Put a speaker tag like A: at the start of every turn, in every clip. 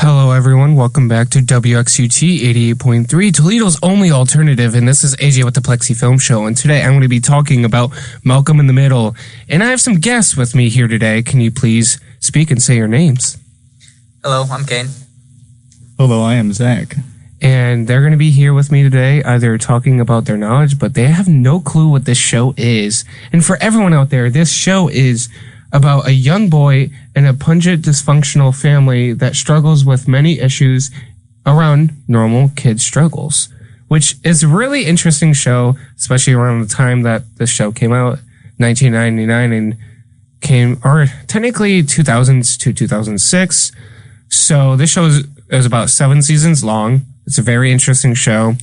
A: Hello, everyone. Welcome back to WXUT 88.3, Toledo's only alternative. And this is AJ with the Plexi Film Show. And today I'm going to be talking about Malcolm in the Middle. And I have some guests with me here today. Can you please speak and say your names?
B: Hello, I'm Kane.
C: Hello, I am Zach.
A: And they're going to be here with me today, either talking about their knowledge, but they have no clue what this show is. And for everyone out there, this show is about a young boy in a pungent, dysfunctional family that struggles with many issues around normal kid struggles, which is a really interesting show, especially around the time that this show came out, 1999, and or technically 2000s to 2006. So this show is about 7 seasons long. It's a very interesting show.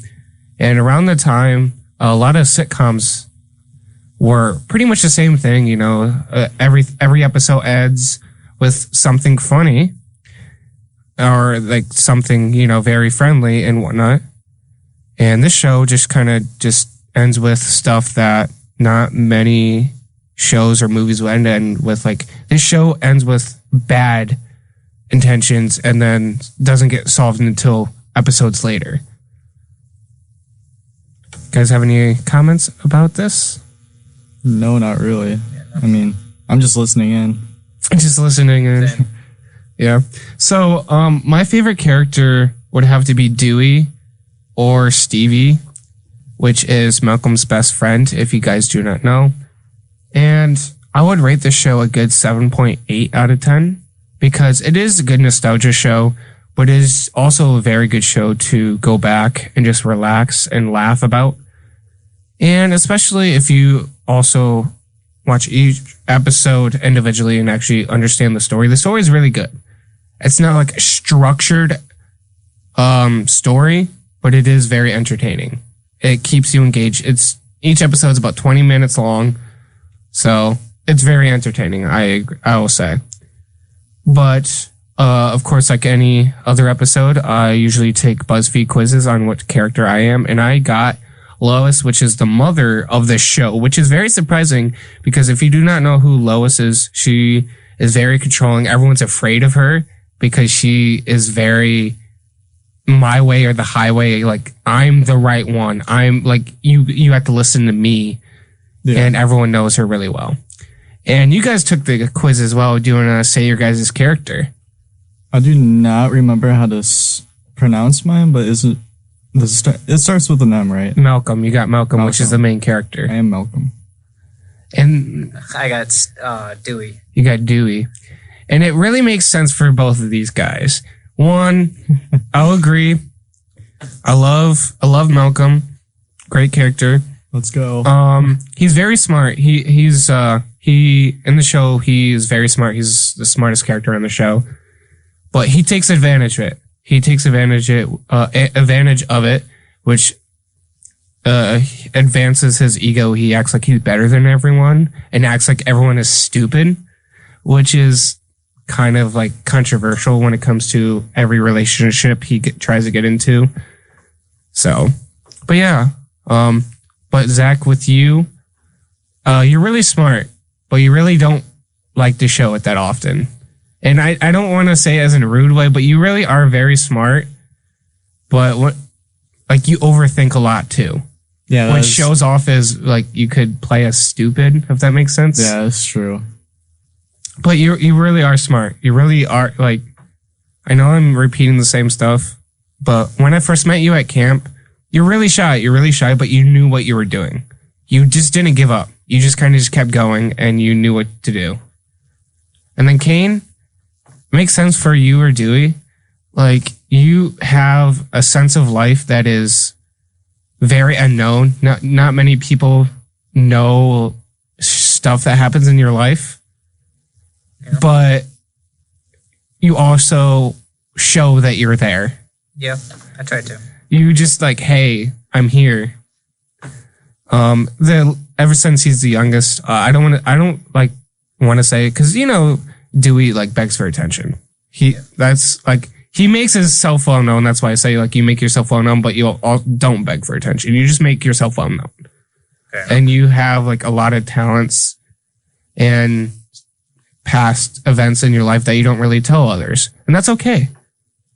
A: And around the time, a lot of sitcoms were pretty much the same thing, you know. Every episode ends with something funny or like something, you know, very friendly and whatnot. And this show just kind of just ends with stuff that not many shows or movies will end with. Like, this show ends with bad intentions and then doesn't get solved until episodes later. Guys have any comments about this?
C: No, not really. I mean, I'm just listening in. Yeah.
A: So, my favorite character would have to be Dewey or Stevie, which is Malcolm's best friend, if you guys do not know. And I would rate this show a good 7.8 out of 10 because it is a good nostalgia show, but it is also a very good show to go back and just relax and laugh about. And especially if you also watch each episode individually and actually understand the story. The story is really good. It's not like a structured story, but it is very entertaining. It keeps you engaged. Each episode is about 20 minutes long, so it's very entertaining, I will say. But of course, like any other episode, I usually take BuzzFeed quizzes on what character I am, and I got Lois, which is the mother of the show, which is very surprising because if you do not know who Lois is, she is very controlling. Everyone's afraid of her because she is very my way or the highway. Like, I'm the right one. I'm like, you have to listen to me. Yeah. And everyone knows her really well. And you guys took the quiz as well. Do you want to say your guys' character?
C: I do not remember how to pronounce mine, but it starts with an M, right?
A: Malcolm. You got Malcolm, which is the main character.
C: I am Malcolm.
B: And I got Dewey.
A: You got Dewey. And it really makes sense for both of these guys. One, I'll agree. I love Malcolm. Great character.
C: Let's go.
A: He's very smart. He's in the show, he is very smart. He's the smartest character on the show. But he takes advantage of it. He takes advantage of it, which advances his ego. He acts like he's better than everyone and acts like everyone is stupid, which is kind of like controversial when it comes to every relationship he tries to get into. So, but yeah. But Zach, with you, you're really smart, but you really don't like to show it that often. And I don't want to say it as in a rude way, but you really are very smart. But you overthink a lot too.
C: Yeah,
A: which shows off as like you could play as stupid, if that makes sense.
C: Yeah, that's true.
A: But you really are smart. You really are, like, I know I'm repeating the same stuff, but when I first met you at camp, you're really shy. You're really shy, but you knew what you were doing. You just didn't give up. You just kind of just kept going, and you knew what to do. And then Kane, makes sense for you or Dewey. Like, you have a sense of life that is very unknown. Not many people know stuff that happens in your life, but you also show that you're there.
B: Yeah, I try to.
A: You just like, hey, I'm here. Ever since he's the youngest, I don't want to say, because you know Dewey like begs for attention. He makes himself well known. That's why I say like you make yourself well known, but you don't beg for attention. You just make yourself well known, and you have like a lot of talents and past events in your life that you don't really tell others, and that's okay.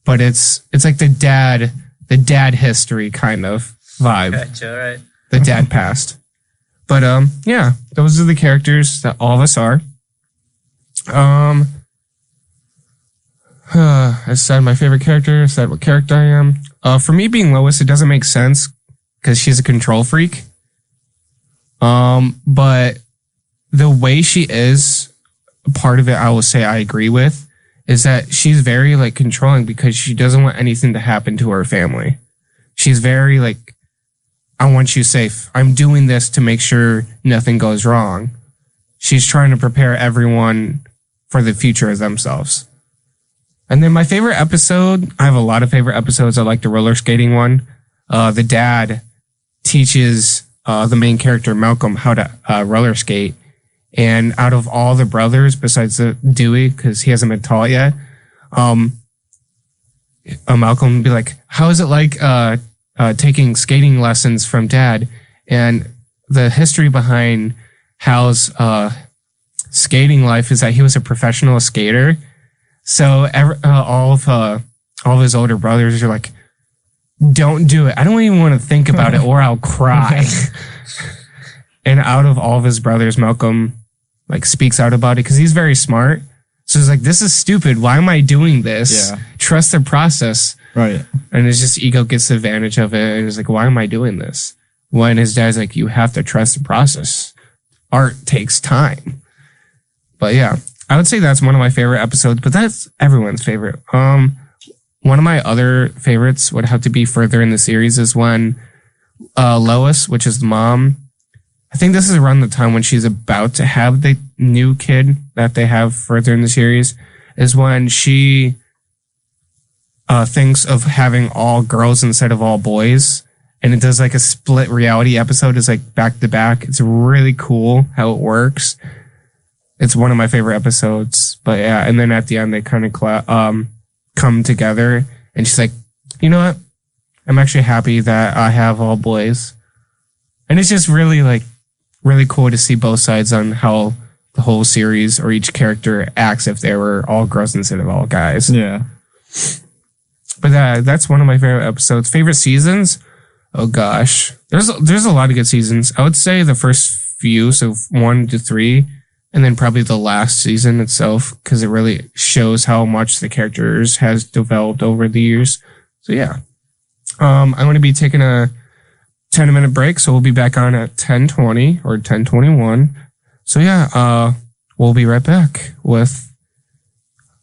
A: but it's like the dad history kind of vibe.
B: Gotcha, right.
A: The dad past. But yeah, those are the characters that all of us are. I said my favorite character, I said what character I am. For me being Lois, it doesn't make sense because she's a control freak. But the way she is, part of it I will say I agree with, is that she's very like controlling because she doesn't want anything to happen to her family. She's very like, I want you safe. I'm doing this to make sure nothing goes wrong. She's trying to prepare everyone for the future of themselves. And then my favorite episode, I have a lot of favorite episodes. I like the roller skating one. The dad teaches the main character, Malcolm, how to roller skate. And out of all the brothers, besides Dewey, because he hasn't been taught yet, Malcolm would be like, how is it like taking skating lessons from dad? And the history behind Hal's skating life is that he was a professional skater. So all of his older brothers are like, don't do it. I don't even want to think about it or I'll cry. And out of all of his brothers, Malcolm like speaks out about it because he's very smart. So he's like, this is stupid. Why am I doing this? Yeah. Trust the process.
C: Right.
A: And it's just ego gets the advantage of it. And he's like, why am I doing this? When his dad's like, you have to trust the process. Art takes time. But yeah, I would say that's one of my favorite episodes, but that's everyone's favorite. One of my other favorites would have to be further in the series is when Lois, which is the mom, I think this is around the time when she's about to have the new kid that they have further in the series, is when she thinks of having all girls instead of all boys. And it does like a split reality episode. It's like back to back. It's really cool how it works. It's one of my favorite episodes. But yeah, and then at the end they kind of come together. And she's like, you know what? I'm actually happy that I have all boys. And it's just really cool to see both sides on how the whole series or each character acts if they were all girls instead of all guys.
C: Yeah.
A: But that's one of my favorite episodes. Favorite seasons? Oh gosh. There's a lot of good seasons. I would say the first few, so 1 to 3, and then probably the last season itself, because it really shows how much the characters has developed over the years. So yeah. I'm going to be taking a 10-minute break, so we'll be back on at 10:20 or 10:21. So yeah, we'll be right back with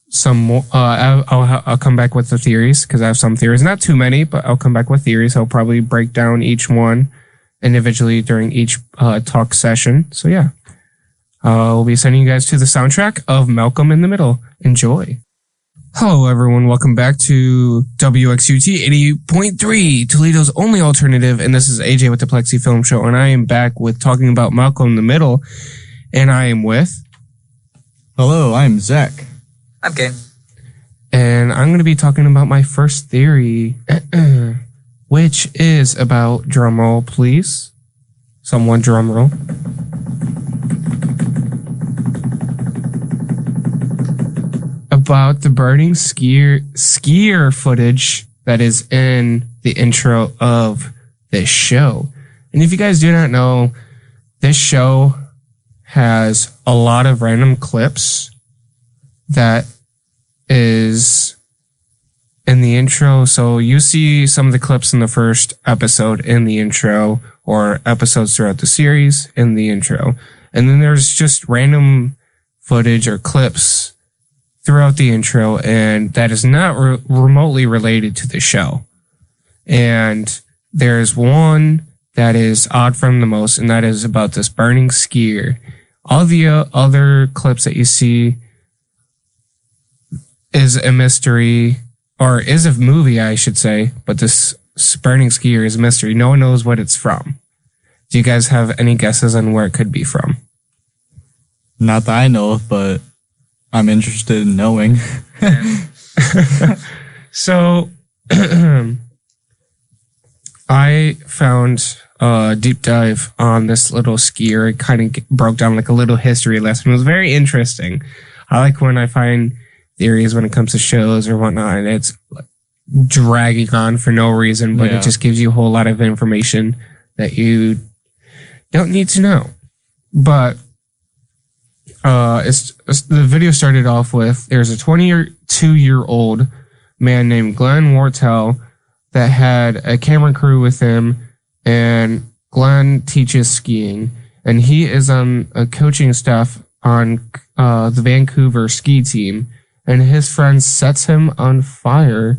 A: some more. I'll come back with the theories because I have some theories, not too many, but I'll come back with theories. I'll probably break down each one individually during each talk session. So yeah, we'll be sending you guys to the soundtrack of Malcolm in the Middle. Enjoy. Hello, everyone. Welcome back to WXUT 88.3, Toledo's only alternative. And this is AJ with the Plexi Film Show. And I am back with talking about Malcolm in the Middle. And I am with...
C: Hello, I'm Zach.
B: I'm Kane.
A: And I'm going to be talking about my first theory, which is about, drumroll, please. Someone drumroll. About the burning skier footage that is in the intro of this show. And if you guys do not know, this show has a lot of random clips that is in the intro. So you see some of the clips in the first episode in the intro, or episodes throughout the series in the intro. And then there's just random footage or clips throughout the intro, and that is not remotely related to the show. And there's one that is odd from the most, and that is about this burning skier. All the other clips that you see is a mystery, or is a movie, I should say, but this burning skier is a mystery. No one knows what it's from. Do you guys have any guesses on where it could be from?
C: Not that I know of, but I'm interested in knowing.
A: So, I found a deep dive on this little skier. It kind of broke down like a little history lesson. It was very interesting. I like when I find theories when it comes to shows or whatnot, and it's dragging on for no reason, but it just gives you a whole lot of information that you don't need to know. But the video started off with there's a 22-year-old man named Glenn Wortell that had a camera crew with him, and Glenn teaches skiing, and he is on a coaching staff on the Vancouver ski team, and his friend sets him on fire.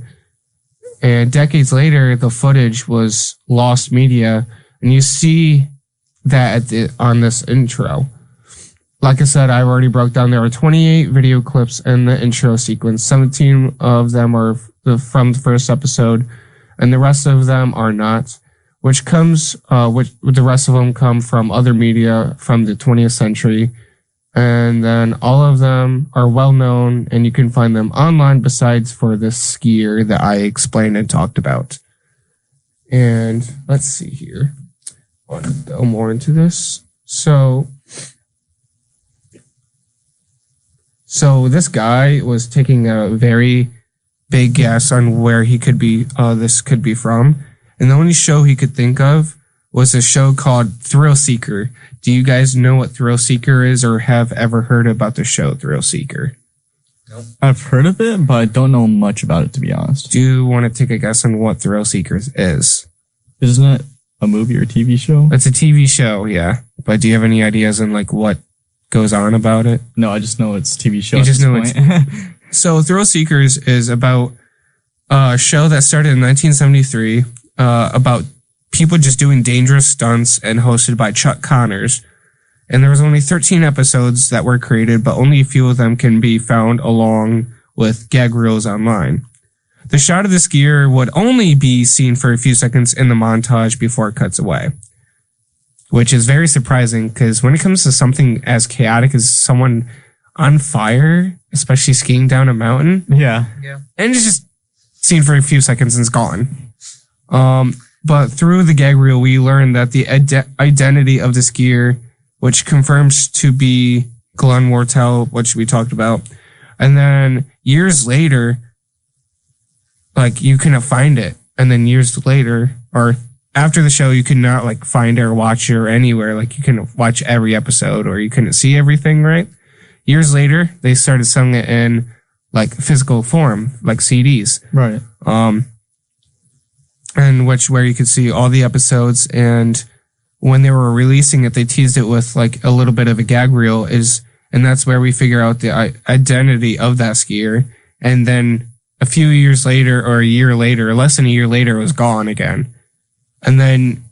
A: And decades later, the footage was lost media, and you see that on this intro. Like I said, I've already broke down. There are 28 video clips in the intro sequence. 17 of them are from the first episode, and the rest of them are not. Which the rest of them come from other media from the 20th century, and then all of them are well known, and you can find them online. Besides for this skier that I explained and talked about. And let's see here. I want to go more into this. So this guy was taking a very big guess on where he could be, this could be from. And the only show he could think of was a show called Thrill Seeker. Do you guys know what Thrill Seeker is, or have ever heard about the show Thrill Seeker?
B: Nope.
C: I've heard of it, but I don't know much about it, to be honest.
A: Do you want to take a guess on what Thrill Seekers is?
C: Isn't it a movie or TV show?
A: It's a TV show, yeah. But do you have any ideas on like what goes on about it?
C: No, I just know it's a TV show.
A: You just know it's... So Thrill Seekers is about a show that started in 1973 about people just doing dangerous stunts and hosted by Chuck Connors. And there was only 13 episodes that were created, but only a few of them can be found along with gag reels online. The shot of the skier would only be seen for a few seconds in the montage before it cuts away, which is very surprising because when it comes to something as chaotic as someone on fire, especially skiing down a mountain,
C: yeah,
A: and it's just seen for a few seconds and it's gone. But through the gag reel, we learned that the identity of the skier, which confirms to be Glenn Wortell, which we talked about. And then years later, like you couldn't find it. And then years later, or after the show, you could not like find it or watch it or anywhere. Like you couldn't watch every episode or you couldn't see everything, right? Years later, they started selling it in like physical form, like CDs.
C: Right.
A: And where you could see all the episodes, and when they were releasing it, they teased it with like a little bit of a gag reel, and that's where we figure out the identity of that skier. And then a few years later, or a year later, or less than a year later, it was gone again. And then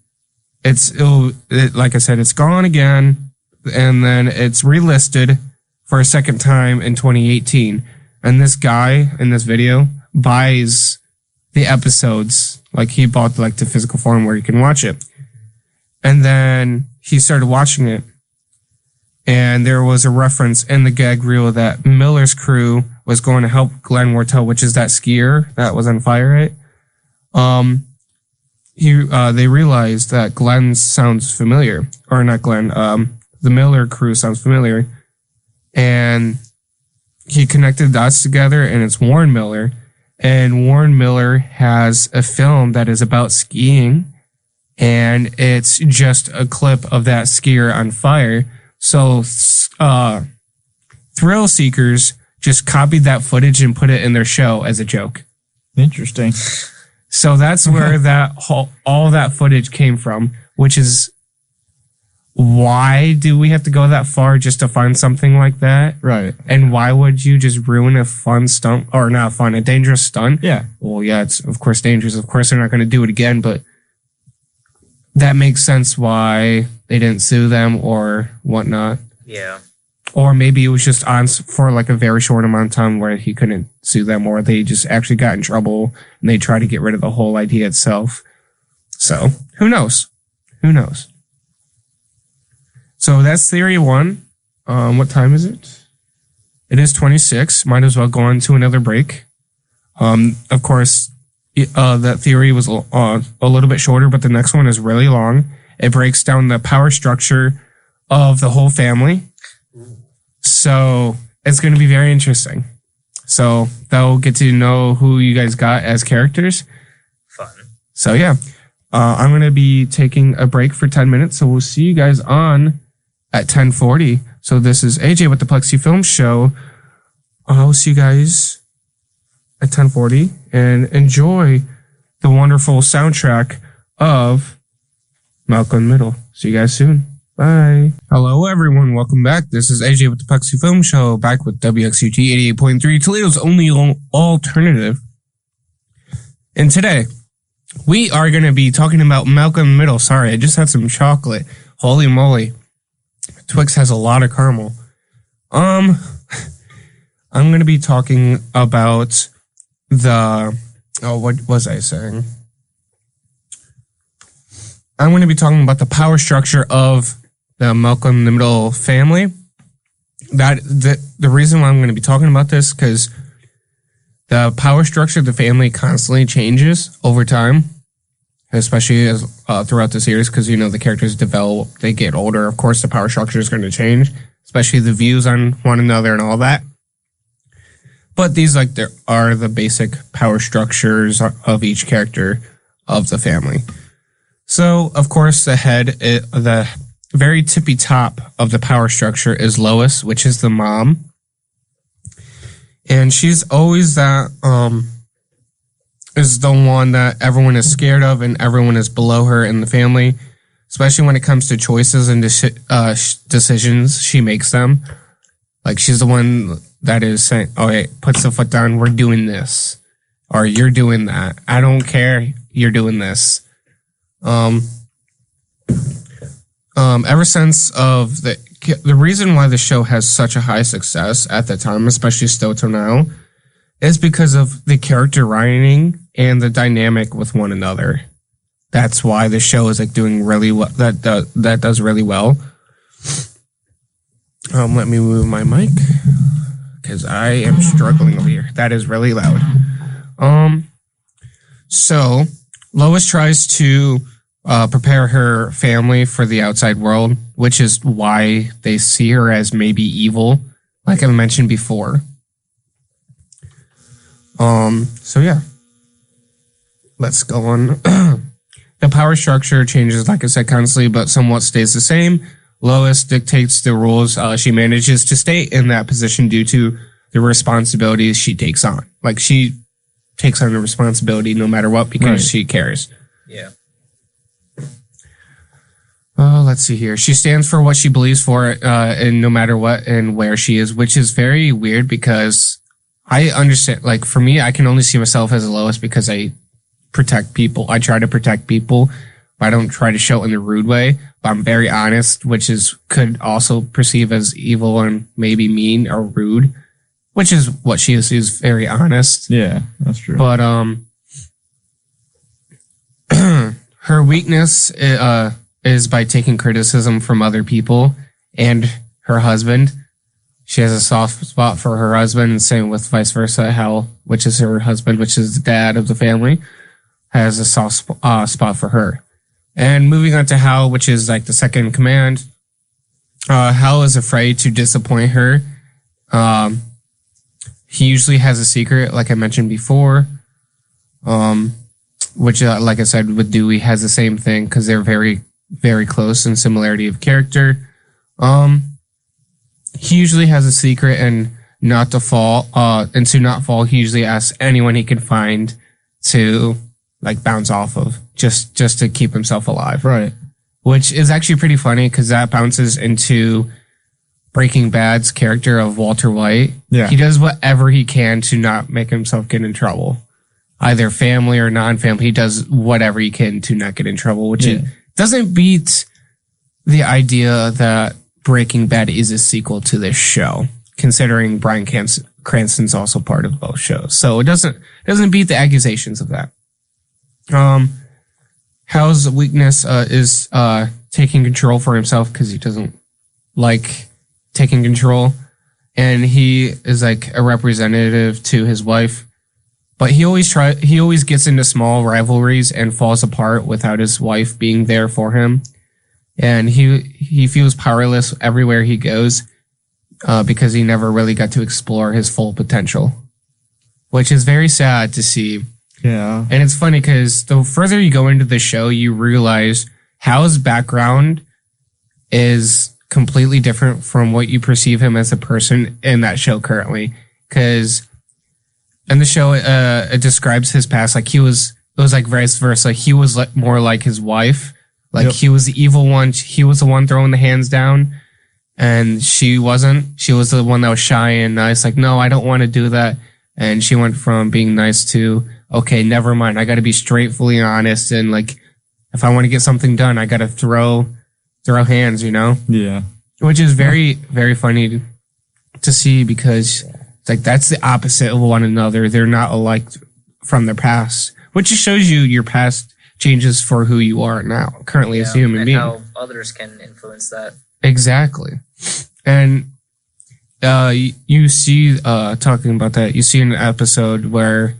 A: like I said, it's gone again, and then it's relisted for a second time in 2018. And this guy in this video buys the episodes. Like he bought like the physical form where you can watch it. And then he started watching it. And there was a reference in the gag reel that Miller's crew was going to help Glenn Wortell, which is that skier that was on fire, right? They realized that Glenn sounds familiar. Or not Glenn, the Miller crew sounds familiar. And he connected dots together, and it's Warren Miller. And Warren Miller has a film that is about skiing, and it's just a clip of that skier on fire. So Thrill Seekers just copied that footage and put it in their show as a joke.
C: Interesting.
A: So that's where all that footage came from, which is why do we have to go that far just to find something like that?
C: Right.
A: And why would you just ruin a fun stunt, or not fun, a dangerous stunt?
C: Yeah.
A: Well, yeah, it's of course dangerous. Of course they're not going to do it again, but that makes sense why they didn't sue them or whatnot.
B: Yeah.
A: Or maybe it was just on for like a very short amount of time where he couldn't sue them, or they just actually got in trouble and they tried to get rid of the whole idea itself. So who knows? Who knows? So that's theory one. What time is it? It is 26. Might as well go on to another break. Of course, that theory was a little bit shorter, but the next one is really long. It breaks down the power structure of the whole family. So it's going to be very interesting. So they'll get to know who you guys got as characters.
B: Fun.
A: So yeah, I'm going to be taking a break for 10 minutes. So we'll see you guys on at 10:40. So this is AJ with the Plexi Film Show. I'll see you guys at 10:40 and enjoy the wonderful soundtrack of Malcolm Middle. See you guys soon. Bye. Hello, everyone. Welcome back. This is AJ with the Plexi Film Show, back with WXUT 88.3, Toledo's only alternative. And today, we are going to be talking about Malcolm Middle. Sorry, I just had some chocolate. Holy moly. Twix has a lot of caramel. I'm going to be talking about what was I saying? I'm going to be talking about the power structure of the Malcolm Middle family. The reason why I'm going to be talking about this, because the power structure of the family constantly changes over time, especially as throughout the series, because, the characters develop, they get older. Of course, the power structure is going to change, especially the views on one another and all that. But these, there are the basic power structures of each character of the family. So, of course, the very tippy top of the power structure is Lois, which is the mom. And she's always is the one that everyone is scared of and everyone is below her in the family, especially when it comes to choices and decisions she makes them. She's the one that is saying, okay, puts the foot down, we're doing this. Or you're doing that. I don't care, you're doing this. Ever since the reason why the show has such a high success at the time, especially still till now, is because of the character writing and the dynamic with one another. That's why the show is doing really well. That does really well. Let me move my mic because I am struggling over here. That is really loud. So Lois tries to prepare her family for the outside world, which is why they see her as maybe evil, like I mentioned before. So yeah, let's go on. The power structure changes, like I said, constantly, but somewhat stays the same. Lois dictates the rules. She manages to stay in that position due to the responsibilities she takes on. She takes on the responsibility no matter what because she cares.
B: Yeah.
A: Let's see here. She stands for what she believes for, and no matter what and where she is, which is very weird because I understand. For me, I can only see myself as a Lois because I protect people. I try to protect people, but I don't try to show it in a rude way. But I'm very honest, which could also perceive as evil and maybe mean or rude, which is what she is. She's very honest.
C: Yeah, that's true.
A: But her weakness is by taking criticism from other people and her husband. She has a soft spot for her husband, and same with vice versa. Hal, which is her husband, which is the dad of the family, has a soft spot for her. And moving on to Hal, which is the second in command. Hal is afraid to disappoint her. He usually has a secret, like I mentioned before. Which, like I said, with Dewey has the same thing because they're very, very close in similarity of character. He usually has a secret and not to fall. And to not fall, he usually asks anyone he can find to bounce off of, just to keep himself alive.
C: Right.
A: Which is actually pretty funny because that bounces into Breaking Bad's character of Walter White.
C: Yeah.
A: He does whatever he can to not make himself get in trouble. Either family or non-family, he does whatever he can to not get in trouble, which it doesn't beat the idea that Breaking Bad is a sequel to this show, considering Bryan Cranston's also part of both shows. So it doesn't beat the accusations of that. Hal's weakness is taking control for himself because he doesn't like taking control, and he is a representative to his wife. But he always gets into small rivalries and falls apart without his wife being there for him. And he feels powerless everywhere he goes because he never really got to explore his full potential. which is very sad to see.
C: Yeah.
A: And it's funny because the further you go into the show, you realize Hal's background is completely different from what you perceive him as a person in that show currently. Because in the show, it describes his past like it was like vice versa. He was more like his wife. Like he was the evil one. He was the one throwing the hands down. And she wasn't. She was the one that was shy and nice. Like, no, I don't want to do that. And she went from being nice to, okay, never mind. I got to be straightfully honest. And like, if I want to get something done, I got to throw hands, you know?
C: Yeah.
A: Which is very, very funny to see because it's like that's the opposite of one another. They're not alike from their past, which just shows you your past changes for who you are now, currently as a human being.
B: And how others can influence that.
A: Exactly. And you see, talking about that, you see an episode where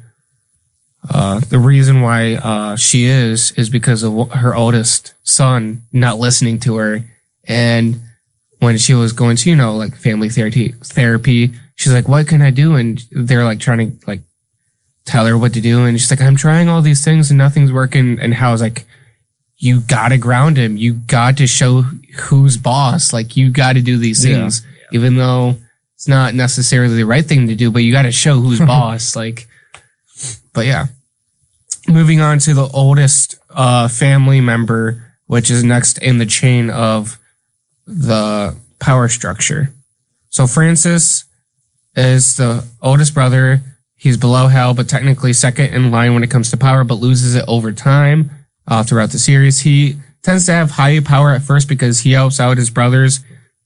A: the reason why she is because of her oldest son not listening to her. And when she was going to, like family therapy, she's like, what can I do? And they're like trying to like tell her what to do. And she's like, I'm trying all these things and nothing's working. And Hal's like, you got to ground him. You got to show who's boss. Like you got to do these things, even though it's not necessarily the right thing to do, but you got to show who's boss. Like, but yeah. Moving on to the oldest family member, which is next in the chain of the power structure. So Francis is the oldest brother. He's below Hal, but technically second in line when it comes to power, but loses it over time throughout the series. He tends to have high power at first because he helps out his brothers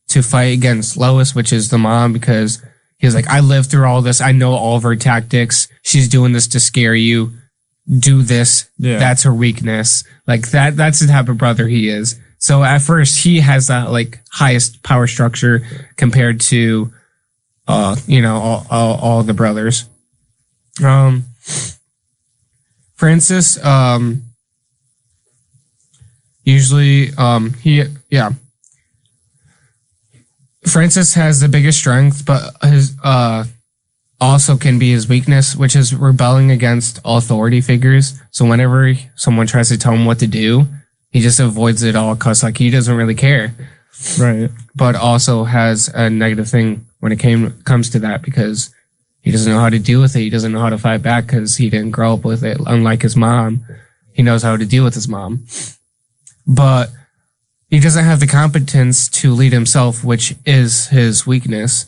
A: to fight against Lois, which is the mom, because he's like, I lived through all this. I know all of her tactics. She's doing this to scare you. Do this. Yeah. That's her weakness. Like that's the type of brother he is. So at first he has that like highest power structure compared to, all the brothers. Francis, usually, Francis has the biggest strength, but his, also can be his weakness, which is rebelling against authority figures. So whenever someone tries to tell him what to do, he just avoids it all because like he doesn't really care.
C: Right.
A: But also has a negative thing when it comes to that because he doesn't know how to deal with it. He doesn't know how to fight back because he didn't grow up with it. Unlike his mom, he knows how to deal with his mom. But he doesn't have the competence to lead himself, which is his weakness.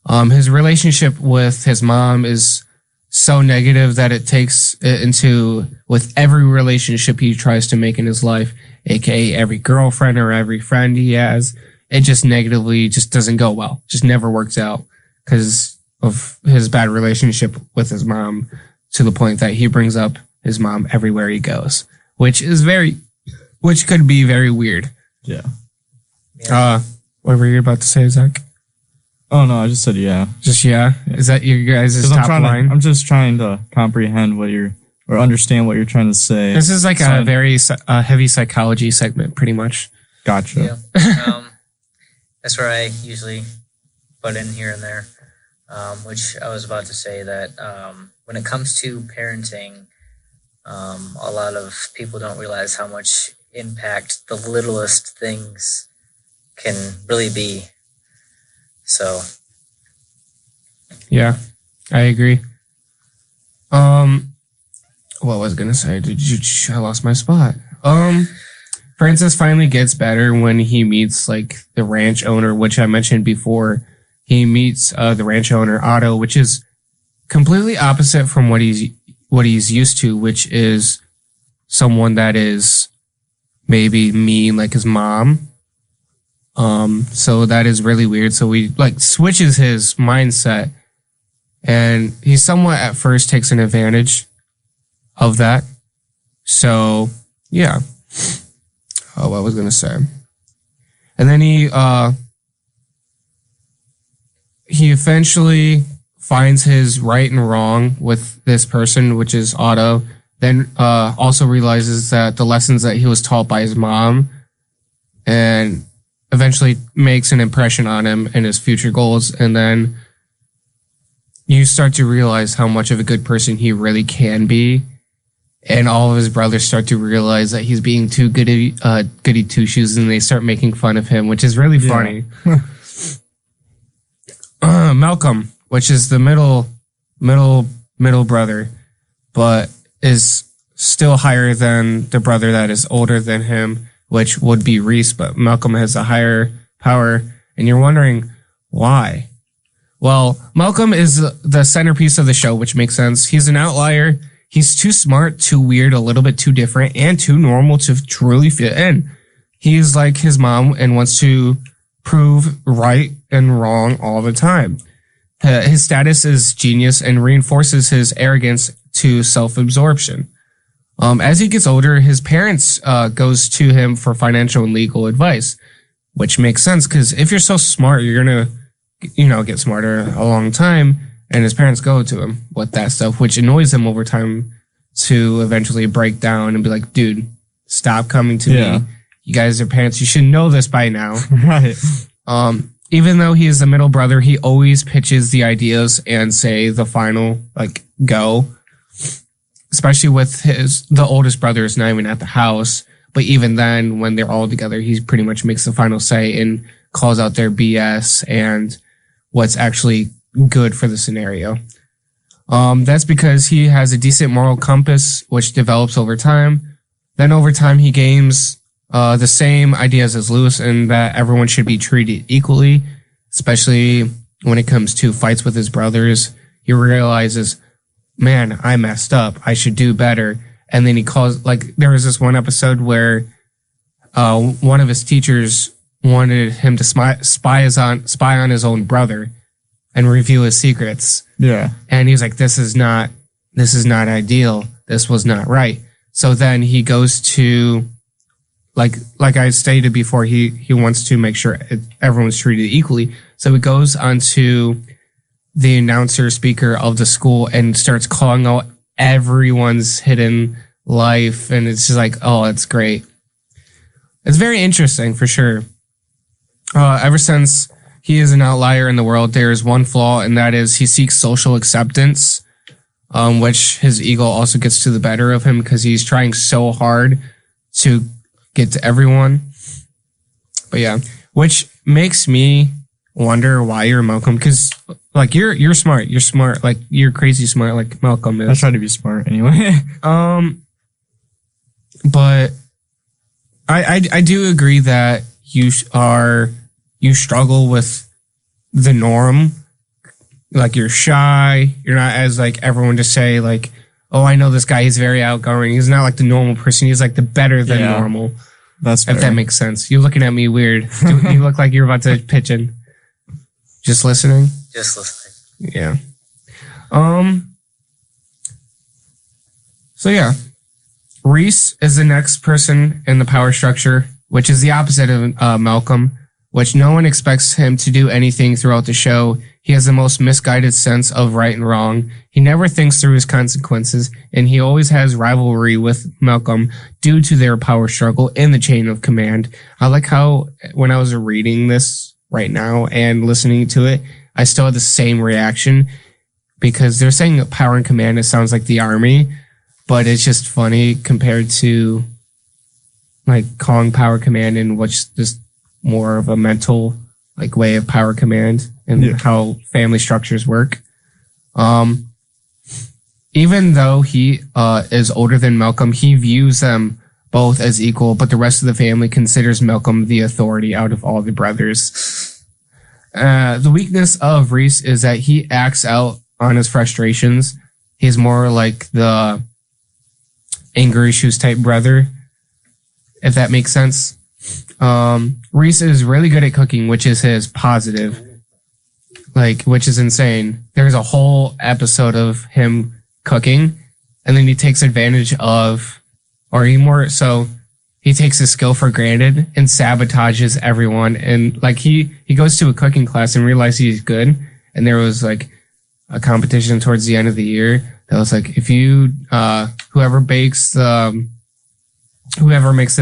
A: His relationship with his mom is so negative that it takes it into with every relationship he tries to make in his life, aka every girlfriend or every friend he has. It just negatively just doesn't go well. Just never works out because of his bad relationship with his mom to the point that he brings up his mom everywhere he goes, which could be very weird.
C: Yeah.
A: What were you about to say, Zach?
C: Oh no, I just said yeah.
A: Just yeah? Is that your guys' top line?
C: I'm just trying to comprehend or understand what you're trying to say.
A: This is like a very heavy psychology segment, pretty much.
C: Gotcha.
B: Yeah. That's where I usually put in here and there, which I was about to say that when it comes to parenting, a lot of people don't realize how much impact the littlest things can really be. So,
A: yeah, I agree. What was I gonna say? I lost my spot. Francis finally gets better when he meets like the ranch owner, which I mentioned before. He meets the ranch owner Otto, which is completely opposite from what he's used to, which is someone that is maybe mean like his mom. So that is really weird. So he like switches his mindset and he somewhat at first takes an advantage of that. So yeah. Oh, what I was going to say. And then he eventually finds his right and wrong with this person, which is Otto. Then, also realizes that the lessons that he was taught by his mom and eventually makes an impression on him and his future goals. And then you start to realize how much of a good person he really can be. And all of his brothers start to realize that he's being too goody two-shoes, and they start making fun of him, which is really funny. Malcolm, which is the middle brother, but is still higher than the brother that is older than him, which would be Reese, but Malcolm has a higher power, and you're wondering why. Well, Malcolm is the centerpiece of the show, which makes sense. He's an outlier. He's too smart, too weird, a little bit too different, and too normal to truly fit in. He's like his mom and wants to prove right and wrong all the time. His status is genius and reinforces his arrogance to self-absorption. As he gets older, his parents goes to him for financial and legal advice, which makes sense because if you're so smart, you're gonna, get smarter a long time. And his parents go to him with that stuff, which annoys him over time to eventually break down and be like, dude, stop coming to me. You guys are parents. You should know this by now.
C: Right.
A: Even though he is the middle brother, he always pitches the ideas and say the final, go. Especially with the oldest brother is not even at the house. But even then, when they're all together, he pretty much makes the final say and calls out their BS and what's actually good for the scenario. That's because he has a decent moral compass, which develops over time. Then over time, he gains the same ideas as Lewis, and that everyone should be treated equally, especially when it comes to fights with his brothers. He realizes, man, I messed up. I should do better. And then he calls, there was this one episode where one of his teachers wanted him to spy on his own brother and reveal his secrets.
C: Yeah.
A: And he's like, this is not ideal. This was not right. So then he goes to, like I stated before, he wants to make sure everyone's treated equally. So he goes onto the announcer speaker of the school and starts calling out everyone's hidden life. And it's just like, oh, it's great. It's very interesting for sure. Ever since he is an outlier in the world, there is one flaw, and that is he seeks social acceptance, which his ego also gets to the better of him because he's trying so hard to get to everyone. But yeah, which makes me wonder why you're Malcolm, because you're smart, you're crazy smart, like Malcolm is.
C: I try to be smart anyway.
A: But I do agree that you struggle with the norm. You're shy. You're not as everyone to say oh, I know this guy. He's very outgoing. He's not the normal person. He's the better than normal.
C: That's fair.
A: If that makes sense. You're looking at me weird. You look like you're about to pitch in. Just listening?
B: Just listening.
A: Yeah. So yeah. Reese is the next person in the power structure, which is the opposite of Malcolm, which no one expects him to do anything throughout the show. He has the most misguided sense of right and wrong. He never thinks through his consequences, and he always has rivalry with Malcolm due to their power struggle in the chain of command. I like how when I was reading this right now and listening to it, I still had the same reaction because they're saying power and command, it sounds like the army, but it's just funny compared to calling power command and what's just more of a mental way of power command and how family structures work. Even though he is older than Malcolm, he views them both as equal, but the rest of the family considers Malcolm the authority out of all the brothers. The weakness of Reese is that he acts out on his frustrations. He's more like the anger issues type brother, if that makes sense. Reese is really good at cooking, which is his positive, which is insane. There's a whole episode of him cooking, and then he takes advantage of, he takes his skill for granted and sabotages everyone. And he goes to a cooking class and realizes he's good. And there was a competition towards the end of the year that was if you, whoever makes the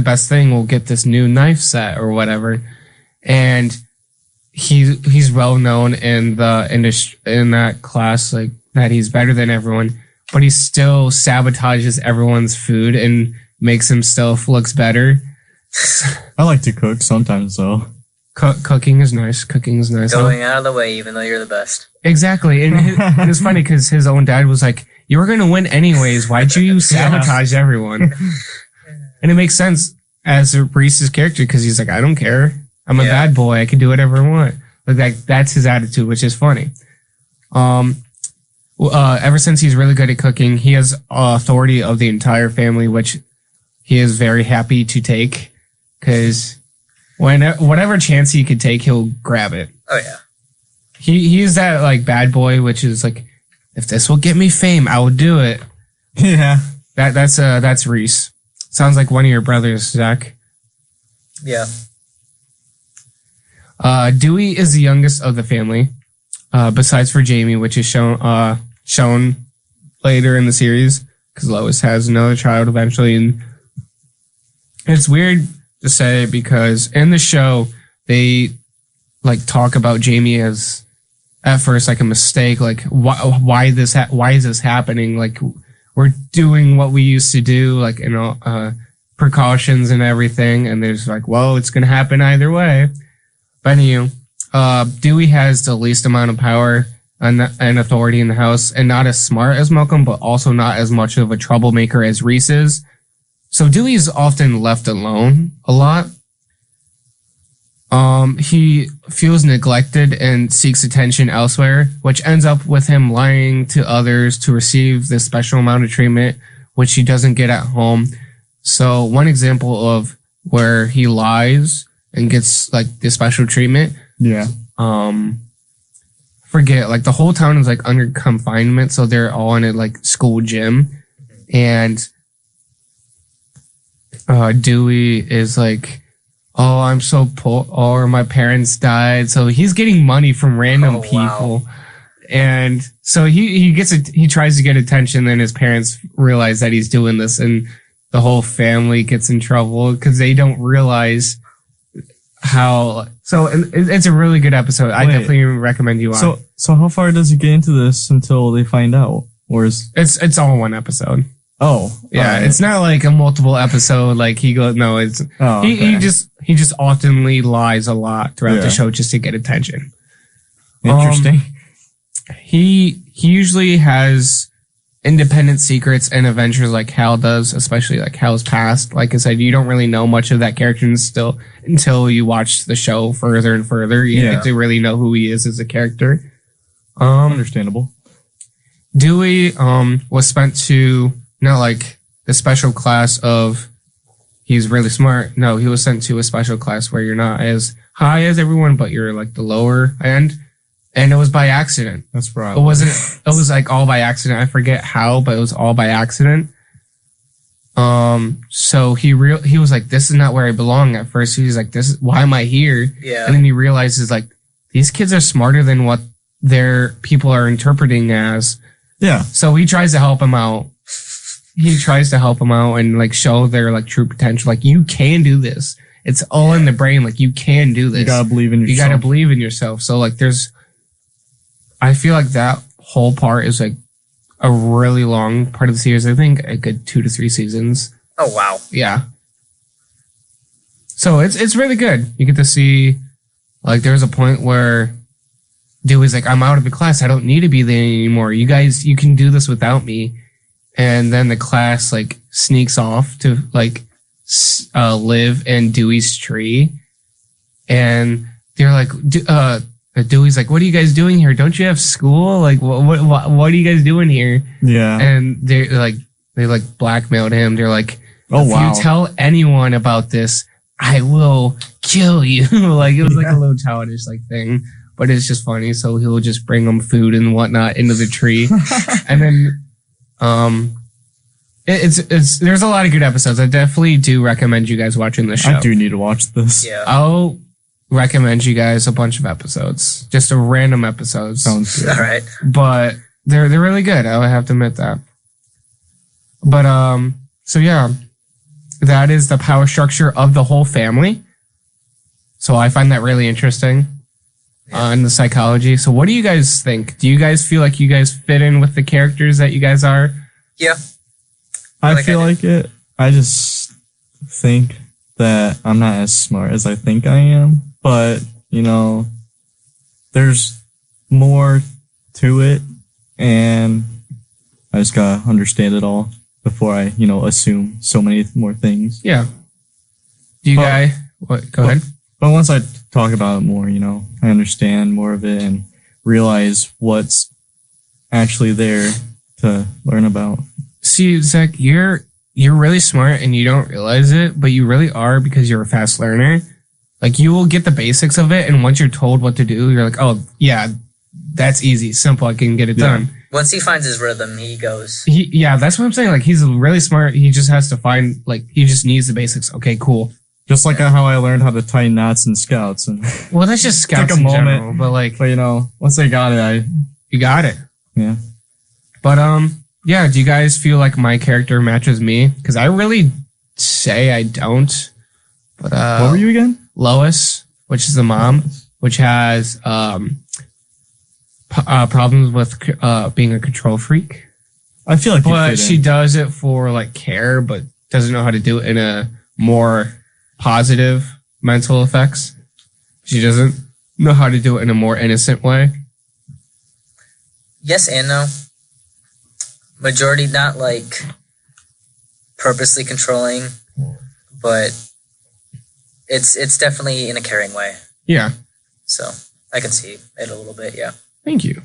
A: best thing will get this new knife set or whatever. And he's well known in the industry, in that class, like that he's better than everyone, but he still sabotages everyone's food and makes himself looks better.
C: I like to cook sometimes, though.
A: Cooking is nice.
B: Going out of the way, even though you're the best.
A: Exactly. And it was funny because his own dad was like, you were going to win anyways. Why'd you sabotage everyone? And it makes sense as Reese's character because he's like, I don't care. I'm a bad boy. I can do whatever I want. Like that's his attitude, which is funny. Ever since he's really good at cooking, he has authority of the entire family, which he is very happy to take because whatever chance he could take, he'll grab it.
B: Oh yeah.
A: He's that like bad boy, which is like, if this will get me fame, I will do it.
C: Yeah.
A: That's Reese. Sounds like one of your brothers, Zach.
B: Yeah.
A: Dewey is the youngest of the family, besides for Jamie, which is shown later in the series because Lois has another child eventually, and it's weird to say because in the show they like talk about Jamie as at first like a mistake, like why is this happening? Like we're doing what we used to do, like precautions and everything, and there's like, well, it's gonna happen either way. But anyway, Dewey has the least amount of power and authority in the house, and not as smart as Malcolm, but also not as much of a troublemaker as Reese is. So Dewey is often left alone a lot. He feels neglected and seeks attention elsewhere, which ends up with him lying to others to receive this special amount of treatment, which he doesn't get at home. So one example of where he lies and gets like this special treatment.
C: Yeah.
A: Forget, like the whole town is like under confinement, so they're all in a like school gym, and Dewey is like, oh, I'm so poor, or my parents died, so he's getting money from random people. Wow. And so he tries to get attention, and his parents realize that he's doing this, and the whole family gets in trouble because they don't realize how. So it's a really good episode. I definitely recommend you watch.
C: So how far does he get into this until they find out? Or is
A: it's all one episode?
C: Oh,
A: yeah, it's not like a multiple episode. Like he goes, no, it's he just oftenly lies a lot throughout the show just to get attention.
C: Interesting.
A: He usually has independent secrets and adventures like Hal does, especially like Hal's past. Like I said, you don't really know much of that character until you watch the show further and further. You get to really know who he is as a character.
C: Understandable.
A: Dewey was sent to not like the special class of he's really smart. No, he was sent to a special class where you're not as high as everyone, but you're like the lower end. And it was by accident.
C: That's right.
A: It was like all by accident. I forget how, but it was all by accident. So he was like, this is not where I belong at first. He was like, why am I here?
B: Yeah.
A: And then he realizes like, these kids are smarter than what their people are interpreting as.
C: Yeah.
A: So he tries to help him out. And like show their like true potential. Like you can do this. It's all in the brain. Like you can do this.
C: You gotta believe in yourself.
A: You gotta believe in yourself. So like I feel like that whole part is like a really long part of the series. I think a good 2 to 3 seasons.
B: Oh wow.
A: Yeah. So it's really good. You get to see like there's a point where Dewey's like, I'm out of the class. I don't need to be there anymore. You guys, you can do this without me. And then the class like sneaks off to like live in Dewey's tree. And they're like, Dewey's like, what are you guys doing here? Don't you have school? Like, what are you guys doing here?
C: Yeah.
A: And they blackmailed him. They're like,
C: if
A: you tell anyone about this, I will kill you. Like, it was like a little childish like thing, but it's just funny. So he'll just bring them food and whatnot into the tree. And then, there's a lot of good episodes. I definitely do recommend you guys watching this show.
C: I do need to watch this.
B: Yeah.
A: I'll recommend you guys a bunch of episodes, just a random episodes.
C: Sounds good.
B: All right.
A: But they're really good. I would have to admit that. But so yeah, that is the power structure of the whole family. So I find that really interesting. on the psychology. So what do you guys think? Do you guys feel like you guys fit in with the characters that you guys are?
B: Yeah.
C: I feel like it. I just think that I'm not as smart as I think I am. But, there's more to it. And I just gotta understand it all before I, assume so many more things.
A: Yeah. Do you guys... What? Go ahead.
C: But once I talk about it more, I understand more of it and realize what's actually there to learn about.
A: See, Zach, you're really smart and you don't realize it, but you really are because you're a fast learner. Like, you will get the basics of it, and once you're told what to do, you're like, oh, yeah, that's easy, simple, I can get it done.
B: Once he finds his rhythm, he goes.
A: Yeah, that's what I'm saying. Like, he's really smart. He just has to find, he just needs the basics. Okay, cool.
C: Just like how I learned how to tie knots in Scouts. And
A: well, that's just Scouts in general. But
C: once I got it,
A: you got it.
C: Yeah.
A: But, yeah, do you guys feel like my character matches me? Because I really say I don't. But,
C: what were you again?
A: Lois, which is the mom, which has problems with being a control freak.
C: I feel like,
A: but she does it for care, but doesn't know how to do it in a more positive mental effects. She doesn't know how to do it in a more innocent way.
B: Yes and no. Majority not purposely controlling, but it's definitely in a caring way.
A: Yeah.
B: So I can see it a little bit, yeah.
A: Thank you.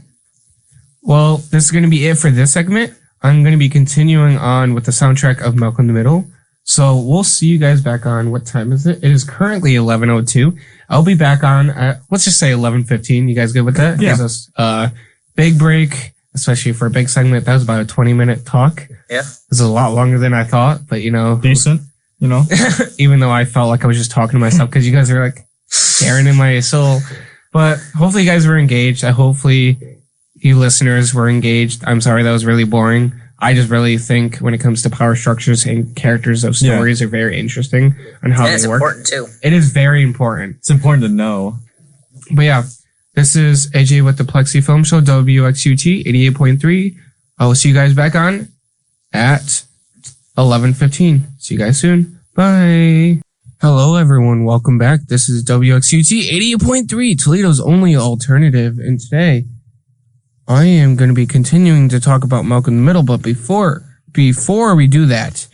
A: Well, this is going to be it for this segment. I'm going to be continuing on with the soundtrack of Malcolm in the Middle. So we'll see you guys back on, what time is it? It is currently 11:02. I'll be back on at, let's just say 11:15. You guys good with that?
C: Yeah.
A: Gives us big break, especially for a big segment. That was about a 20-minute talk.
B: Yeah.
A: This is a lot longer than I thought, but
C: decent,
A: even though I felt like I was just talking to myself because you guys are staring in my soul. But hopefully you guys were engaged. Hopefully you listeners were engaged. I'm sorry that was really boring. I just really think when it comes to power structures and characters of stories are very interesting on how they work.
B: It's important too.
A: It is very important.
C: It's important to know.
A: But yeah, this is AJ with the Plexi Film Show, WXUT 88.3. I will see you guys back on at 11:15. See you guys soon. Bye. Hello, everyone. Welcome back. This is WXUT 88.3, Toledo's only alternative. And today, I am going to be continuing to talk about Malcolm in the Middle. But before we do that,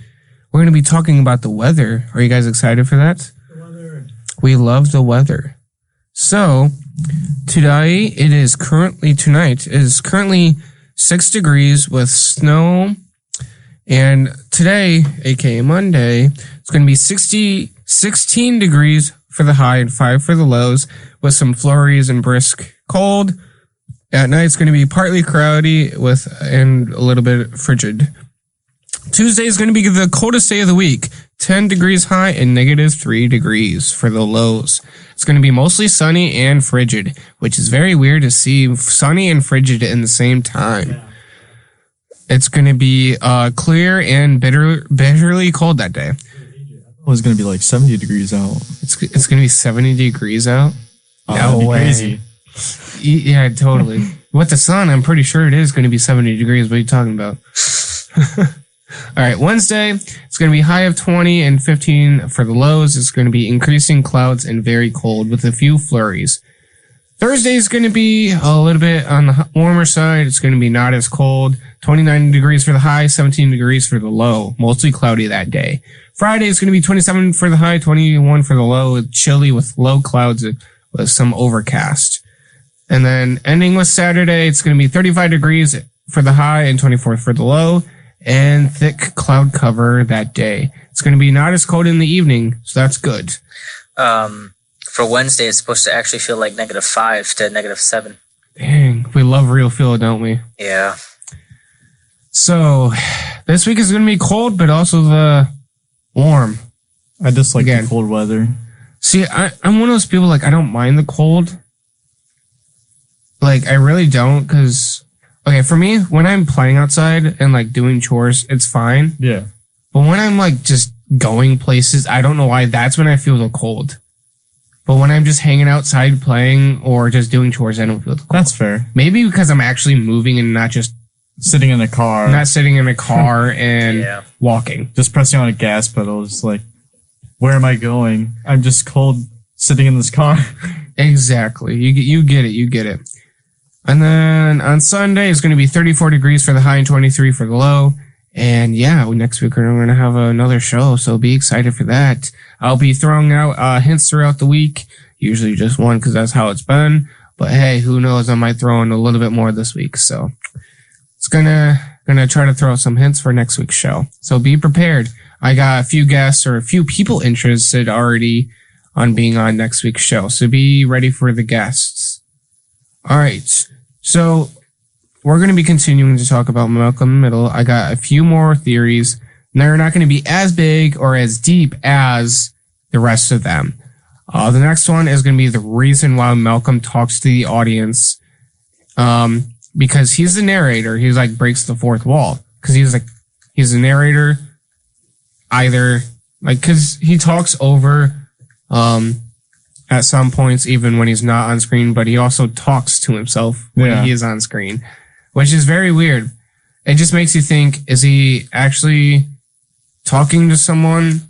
A: we're going to be talking about the weather. Are you guys excited for that?
C: The weather.
A: We love the weather. So, tonight it is currently 6 degrees with snow. And today, aka Monday, it's going to be 16 degrees for the high and 5 for the lows with some flurries and brisk cold. At night, it's going to be partly cloudy and a little bit frigid. Tuesday is going to be the coldest day of the week. 10 degrees high and -3 degrees for the lows. It's going to be mostly sunny and frigid, which is very weird to see sunny and frigid in the same time. Yeah. It's going to be clear and bitterly cold that day.
C: It was going to be 70 degrees out.
A: It's going to be 70 degrees out?
C: No way. Crazy.
A: Yeah, totally. With the sun, I'm pretty sure it is going to be 70 degrees. What are you talking about? All right, Wednesday, it's going to be high of 20 and 15 for the lows. It's going to be increasing clouds and very cold with a few flurries. Thursday is going to be a little bit on the warmer side. It's going to be not as cold. 29 degrees for the high, 17 degrees for the low. Mostly cloudy that day. Friday is going to be 27 for the high, 21 for the low. Chilly with low clouds with some overcast. And then ending with Saturday, it's going to be 35 degrees for the high and 24 for the low. And thick cloud cover that day. It's going to be not as cold in the evening, so that's good.
B: For Wednesday, it's supposed to actually feel like -5 to -7.
A: Dang, we love real feel, don't we?
B: Yeah.
A: So, this week is going to be cold, but also the warm.
C: I just like the cold weather.
A: See, I'm one of those people, I don't mind the cold. I really don't, because... Okay, for me, when I'm playing outside and, doing chores, it's fine.
C: Yeah.
A: But when I'm, just going places, I don't know why, that's when I feel the cold. But when I'm just hanging outside playing or just doing chores, I don't feel the cold.
C: That's fair.
A: Maybe because I'm actually moving and not just
C: Sitting in a car.
A: not sitting in a car and walking.
C: Just pressing on a gas pedal. Just like, where am I going? I'm just cold sitting in this car.
A: Exactly. You get it. And then on Sunday, it's going to be 34 degrees for the high and 23 for the low. And yeah, next week we're going to have another show, so be excited for that. I'll be throwing out hints throughout the week, usually just one because that's how it's been. But hey, who knows? I might throw in a little bit more this week. So it's gonna try to throw some hints for next week's show. So be prepared. I got a few guests or a few people interested already on being on next week's show. So be ready for the guests. All right. So we're going to be continuing to talk about Malcolm in the Middle. I got a few more theories. And they're not going to be as big or as deep as the rest of them. The next one is going to be the reason why Malcolm talks to the audience. Because he's the narrator. He's like breaks the fourth wall. Because he's a narrator. Either like, because he talks over, at some points, even when he's not on screen, but he also talks to himself when he is on screen, which is very weird. It just makes you think, is he actually talking to someone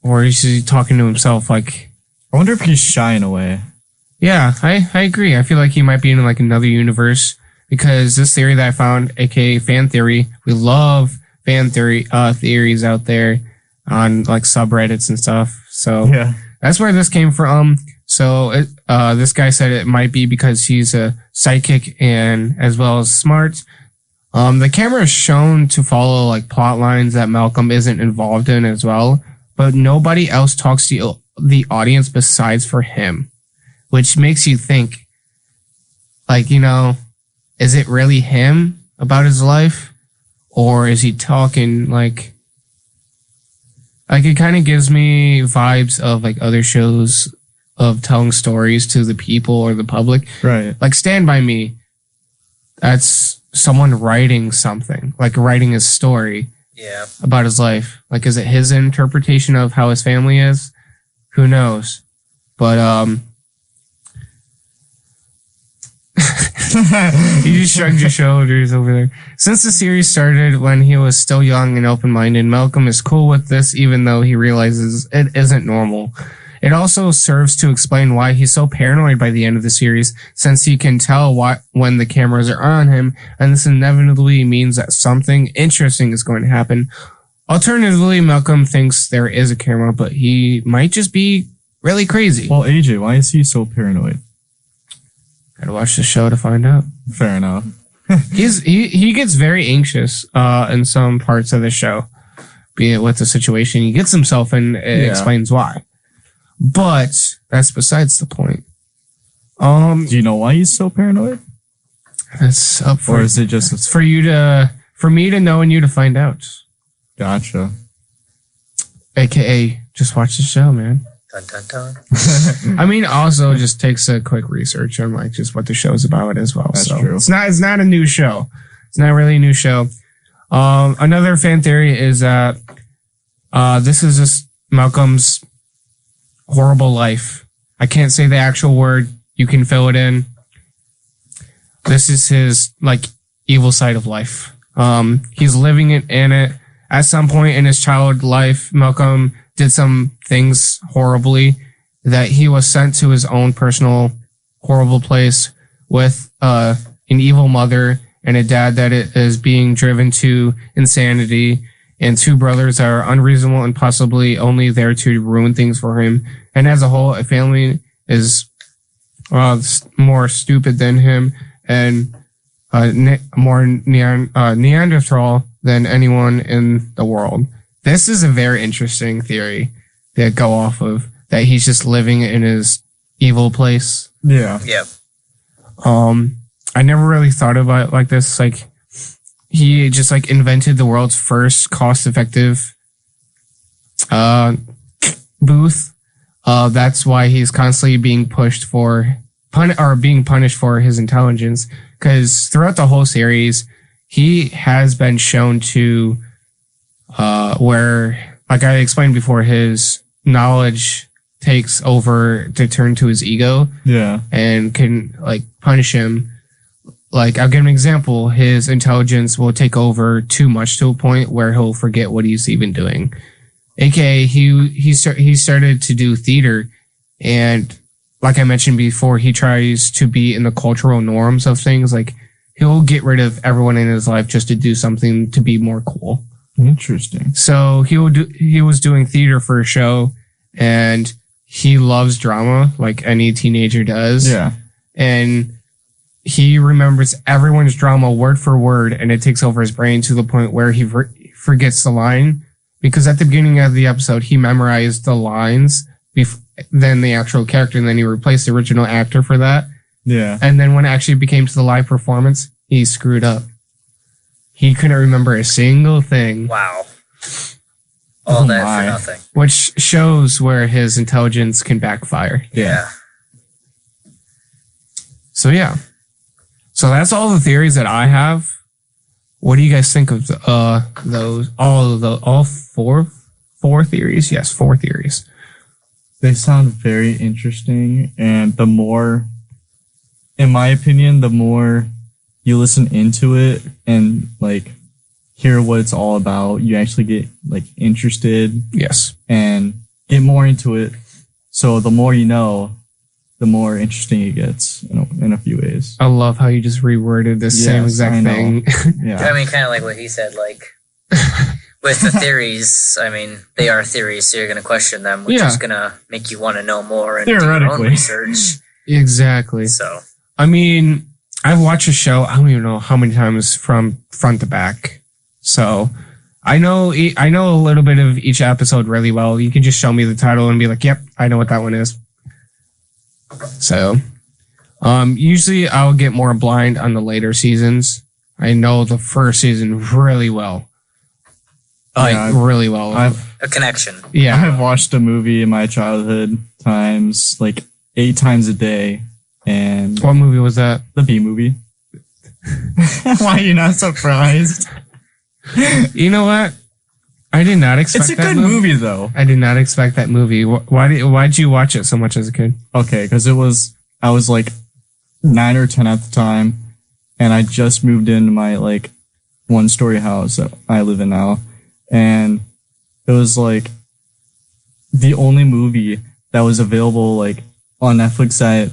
A: or is he talking to himself? Like,
C: I wonder if he's shying away.
A: Yeah, I agree. I feel like he might be in like another universe because this theory that I found, aka fan theory, we love fan theories out there on like subreddits and stuff. So that's where this came from. So this guy said it might be because he's a psychic and as well as smart. The camera is shown to follow like plot lines that Malcolm isn't involved in as well, but nobody else talks to the audience besides for him, which makes you think, like, you know, is it really him about his life, or is he talking like it kind of gives me vibes of like other shows of telling stories to the people or the public.
C: Right.
A: Like Stand By Me. That's someone writing something, like writing a story about his life. Like, is it his interpretation of how his family is? Who knows? But, he just shrugged his shoulders over there. Since the series started when he was still young and open-minded, Malcolm is cool with this, even though he realizes it isn't normal. It also serves to explain why he's so paranoid by the end of the series, since he can tell when the cameras are on him, and this inevitably means that something interesting is going to happen. Alternatively, Malcolm thinks there is a camera, but he might just be really crazy.
C: Well, AJ, why is he so paranoid?
A: Gotta watch the show to find out.
C: Fair enough.
A: he gets very anxious in some parts of the show, be it with the situation he gets himself in. It explains why. But that's besides the point.
C: Do you know why he's so paranoid?
A: It's up for,
C: or is it just
A: it's for me to know and you to find out?
C: Gotcha.
A: AKA, just watch the show, man.
B: Dun, dun, dun.
A: I mean, also just takes a quick research on like just what the show's about as well.
C: That's
A: so
C: true.
A: It's not a new show. It's not really a new show. Another fan theory is that this is just Malcolm's horrible life. I can't say the actual word. You can fill it in. This is his like evil side of life. He's living in it. At some point in his childhood life, Malcolm did some things horribly that he was sent to his own personal horrible place with an evil mother and a dad that is being driven to insanity, and two brothers that are unreasonable and possibly only there to ruin things for him. And as a whole, a family is more stupid than him and more Neanderthal than anyone in the world. This is a very interesting theory that go off of that he's just living in his evil place.
C: Yeah.
B: Yeah.
A: I never really thought about it like this. Like, he just like invented the world's first cost-effective booth. That's why he's constantly being pushed for being punished for his intelligence. Because throughout the whole series, he has been shown to where, like I explained before, his knowledge takes over to turn to his ego and can like punish him. Like, I'll give an example. His intelligence will take over too much to a point where he'll forget what he's even doing. AKA, he started to do theater, and like I mentioned before, he tries to be in the cultural norms of things. Like, he'll get rid of everyone in his life just to do something to be more cool.
C: Interesting.
A: So he was doing theater for a show, and he loves drama like any teenager does.
C: Yeah.
A: And he remembers everyone's drama word for word, and it takes over his brain to the point where he forgets the line. Because at the beginning of the episode, he memorized the lines, then the actual character, and then he replaced the original actor for that.
C: Yeah.
A: And then when it actually became to the live performance, he screwed up. He couldn't remember a single thing.
B: Wow. All that for nothing.
A: Which shows where his intelligence can backfire.
B: Yeah.
A: So yeah. So that's all the theories that I have. What do you guys think of those? All four theories? Yes, 4 theories.
C: They sound very interesting, and the more, in my opinion, the more you listen into it and like hear what it's all about, you actually get like interested.
A: Yes.
C: And get more into it. So the more you know, the more interesting it gets in a few ways.
A: I love how you just reworded the same exact thing.
C: Yeah.
B: I mean, kind of like what he said, like with the theories, I mean, they are theories, so you're going to question them, which is going to make you want to know more and do your own research.
A: Exactly.
B: So,
A: I mean, I've watched a show, I don't even know how many times from front to back. So I know a little bit of each episode really well. You can just show me the title and be like, yep, I know what that one is. So, usually I'll get more blind on the later seasons. I know the first season really well. Really well.
B: A connection.
A: Yeah.
C: I've watched a movie in my childhood times, like 8 times a day. And
A: what movie was that?
C: The B movie. Why are you not surprised?
A: You know what? I did not expect that.
C: It's a good movie, though.
A: I did not expect that movie. Why'd you watch it so much as a kid?
C: Okay, because I was like 9 or 10 at the time, and I just moved into my like 1-story house that I live in now, and it was like the only movie that was available like on Netflix that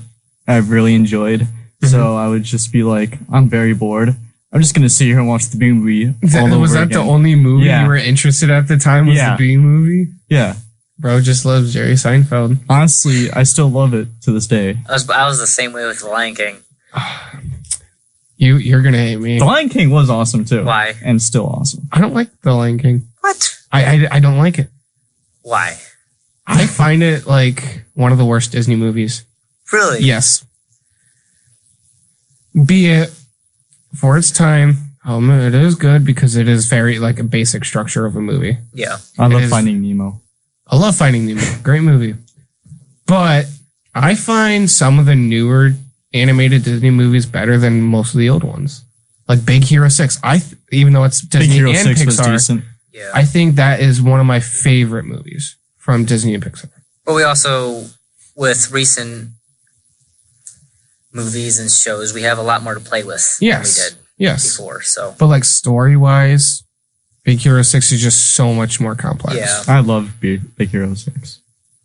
C: I really enjoyed. Mm-hmm. So I would just be like, I'm very bored. I'm just gonna sit here and watch the B movie.
A: Was that the only movie you were interested at the time? Was the B movie?
C: Yeah.
A: Bro just loves Jerry Seinfeld.
C: Honestly, I still love it to this day.
B: I was the same way with The Lion King.
A: You're gonna hate me.
C: The Lion King was awesome too.
B: Why?
C: And still awesome.
A: I don't like The Lion King.
B: What?
A: I don't like it.
B: Why?
A: I find it like one of the worst Disney movies.
B: Really?
A: Yes. Be it for its time, it is good because it is very like a basic structure of a movie.
B: Yeah.
C: I love Finding Nemo.
A: I love Finding Nemo. Great movie. But I find some of the newer animated Disney movies better than most of the old ones. Like Big Hero 6. Even though it's Disney
C: Big Hero
A: and
C: 6
A: Pixar,
C: was decent.
B: Yeah.
A: I think that is one of my favorite movies from Disney and Pixar.
B: But we also, with recent movies and shows, we have a lot more to play with than we did before. So,
A: but like story-wise, Big Hero 6 is just so much more complex.
B: Yeah.
C: I love Big Hero 6.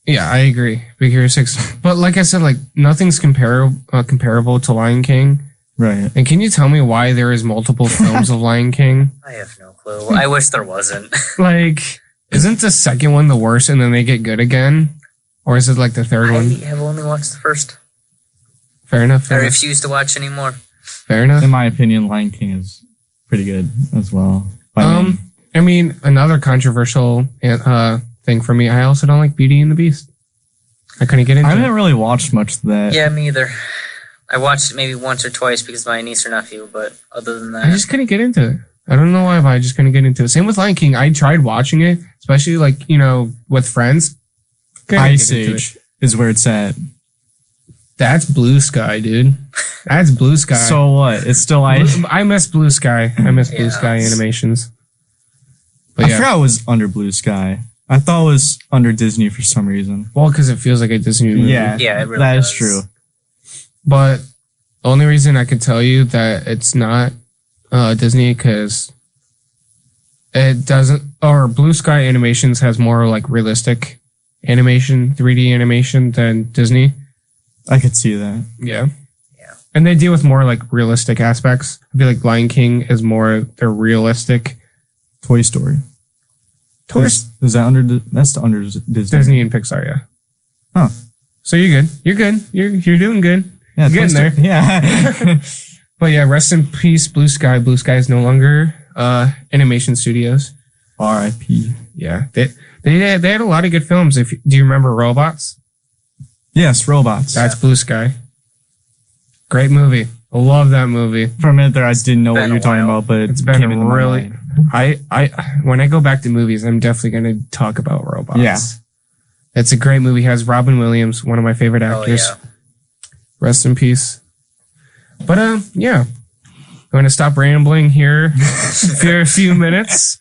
A: Yeah, I agree. Big Hero 6. But like I said, like nothing's comparable to Lion King.
C: Right.
A: And can you tell me why there is multiple films of Lion King?
B: I have no clue. I wish there wasn't.
A: Like, isn't the second one the worst and then they get good again? Or is it like the third one?
B: I have only watched the first.
A: Fair enough.
B: I refuse to watch anymore.
A: Fair enough.
C: In my opinion, Lion King is pretty good as well.
A: I mean, another controversial thing for me, I also don't like Beauty and the Beast. I couldn't get into it.
C: I haven't really watched much of that.
B: Yeah, me either. I watched it maybe once or twice because of my niece or nephew, but other than that...
A: I just couldn't get into it. I don't know why, but I just couldn't get into it. Same with Lion King. I tried watching it, especially like, with friends.
C: Ice Age is where it's at.
A: That's Blue Sky, dude. That's Blue Sky.
C: So what? It's still Ice.
A: I miss Blue Sky. I miss Blue Sky animations. But
C: I forgot it was under Blue Sky. I thought it was under Disney for some reason.
A: Well, because it feels like a Disney movie.
C: Yeah,
B: Yeah, it really
C: that
B: does.
C: is true.
A: But the only reason I could tell you that it's not Disney because it doesn't, or Blue Sky Animations has more like realistic animation, 3D animation than Disney.
C: I could see that.
A: Yeah. And they deal with more like realistic aspects. I feel like Lion King is more the realistic.
C: Toy Story. Is that under? That's under Disney.
A: Disney and Pixar, yeah.
C: Huh.
A: So you're good. You're good. You're doing good.
C: Yeah,
A: You're getting there.
C: Yeah.
A: But yeah, rest in peace, Blue Sky. Blue Sky is no longer Animation Studios.
C: R.I.P.
A: Yeah, they had a lot of good films. Do you remember Robots?
C: Yes, Robots.
A: That's Blue Sky. Great movie. I love that movie.
C: For a minute there, I didn't know what you were talking about, but
A: It's been
C: came into my
A: really.
C: mind.
A: I when I go back to movies, I'm definitely going to talk about Robots.
C: Yeah.
A: It's a great movie. It has Robin Williams, one of my favorite actors.
B: Oh, yeah.
A: Rest in peace. But yeah, I'm going to stop rambling here for a few minutes.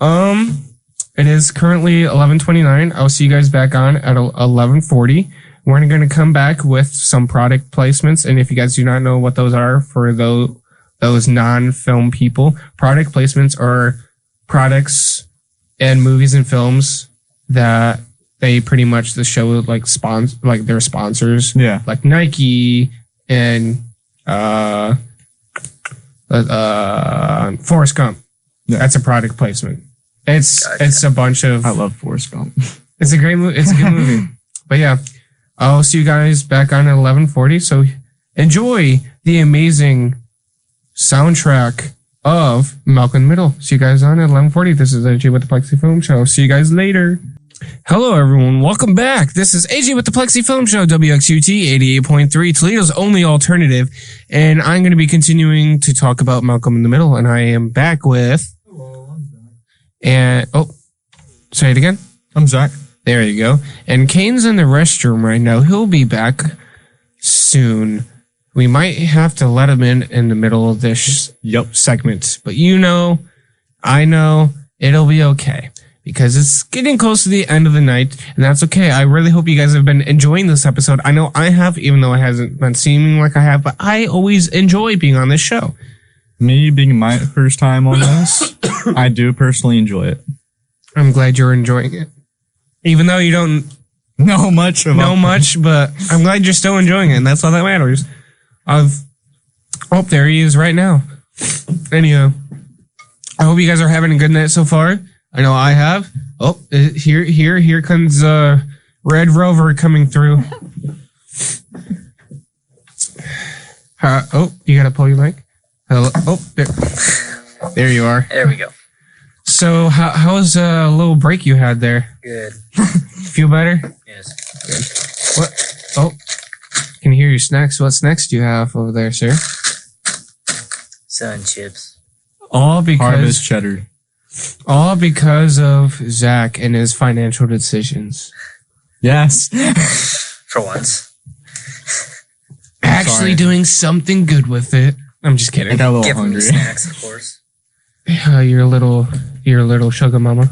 A: It is currently 11:29. I'll see you guys back on at 11:40. We're going to come back with some product placements, and if you guys do not know what those are, for those non-film people, product placements are products and movies and films that they pretty much the show like their sponsors,
C: Yeah.
A: like Nike and Forrest Gump.
C: Yeah.
A: That's a product placement. It's a bunch of.
C: I love Forrest Gump.
A: It's a great movie. It's a good movie. But yeah, I'll see you guys back on at 11:40. So enjoy the amazing soundtrack of Malcolm in the Middle. See you guys on at 11:40. This is AJ with the Plexi Film Show. See you guys later. Hello, everyone. Welcome back. This is AJ with the Plexi Film Show, WXUT 88.3, Toledo's only alternative. And I'm going to be continuing to talk about Malcolm in the Middle. And I am back with... say it again.
C: I'm Zach.
A: There you go. And Kane's in the restroom right now. He'll be back soon. We might have to let him in the middle of this segment. But I know, it'll be okay. Because it's getting close to the end of the night, and that's okay. I really hope you guys have been enjoying this episode. I know I have, even though it hasn't been seeming like I have, but I always enjoy being on this show.
C: Me being my first time on this, I do personally enjoy it.
A: I'm glad you're enjoying it. Even though you don't
C: know much,
A: but I'm glad you're still enjoying it, and that's all that matters. There he is right now. Anyhow, I hope you guys are having a good night so far. I know I have. Here comes Red Rover coming through. You gotta pull your mic. Hello. There you are.
B: There we go.
A: So how was a little break you had there?
B: Good.
A: Feel better?
B: Yes.
A: Good. What? Can you hear your snacks? What snacks do you have over there, sir?
B: Sun chips.
A: All
C: Harvest cheddar.
A: All because of Zach and his financial decisions.
C: Yes.
B: For once.
A: Actually doing something good with it. I'm just kidding.
C: I got a little
B: Give
C: hungry.
B: me snacks, of course.
A: You're a little sugar mama.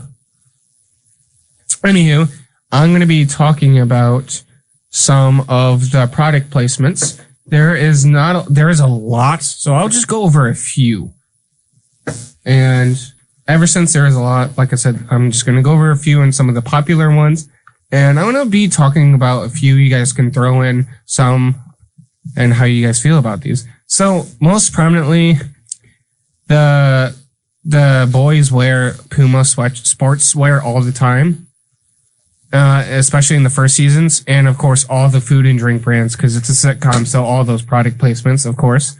A: Anywho, I'm going to be talking about some of the product placements. There is a lot, so I'll just go over a few. And ever since there is a lot, like I said, I'm just going to go over a few and some of the popular ones. And I'm going to be talking about a few. You guys can throw in some and how you guys feel about these. So most prominently, the boys wear Puma sportswear all the time, especially in the first seasons. And of course, all the food and drink brands, because it's a sitcom. So all those product placements, of course.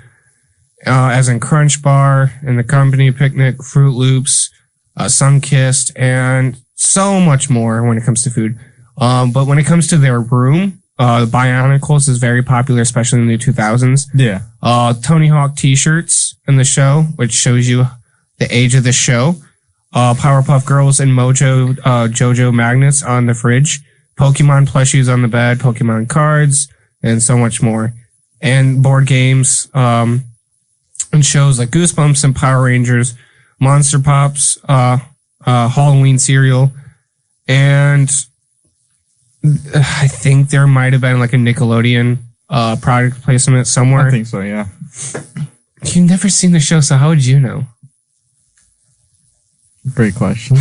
A: As in Crunch Bar and the Company Picnic, Fruit Loops, Sunkissed, and so much more when it comes to food. But when it comes to their room, the Bionicles is very popular, especially in the 2000s.
C: Yeah.
A: Tony Hawk t-shirts in the show, which shows you the age of the show. Powerpuff Girls and Mojo JoJo magnets on the fridge. Pokemon plushies on the bed, Pokemon cards, and so much more. And board games, and shows like Goosebumps and Power Rangers, Monster Pops, Halloween cereal, And I think there might have been like a Nickelodeon product placement somewhere.
C: I think so, yeah.
A: You've never seen the show, so how would you know?
C: Great question.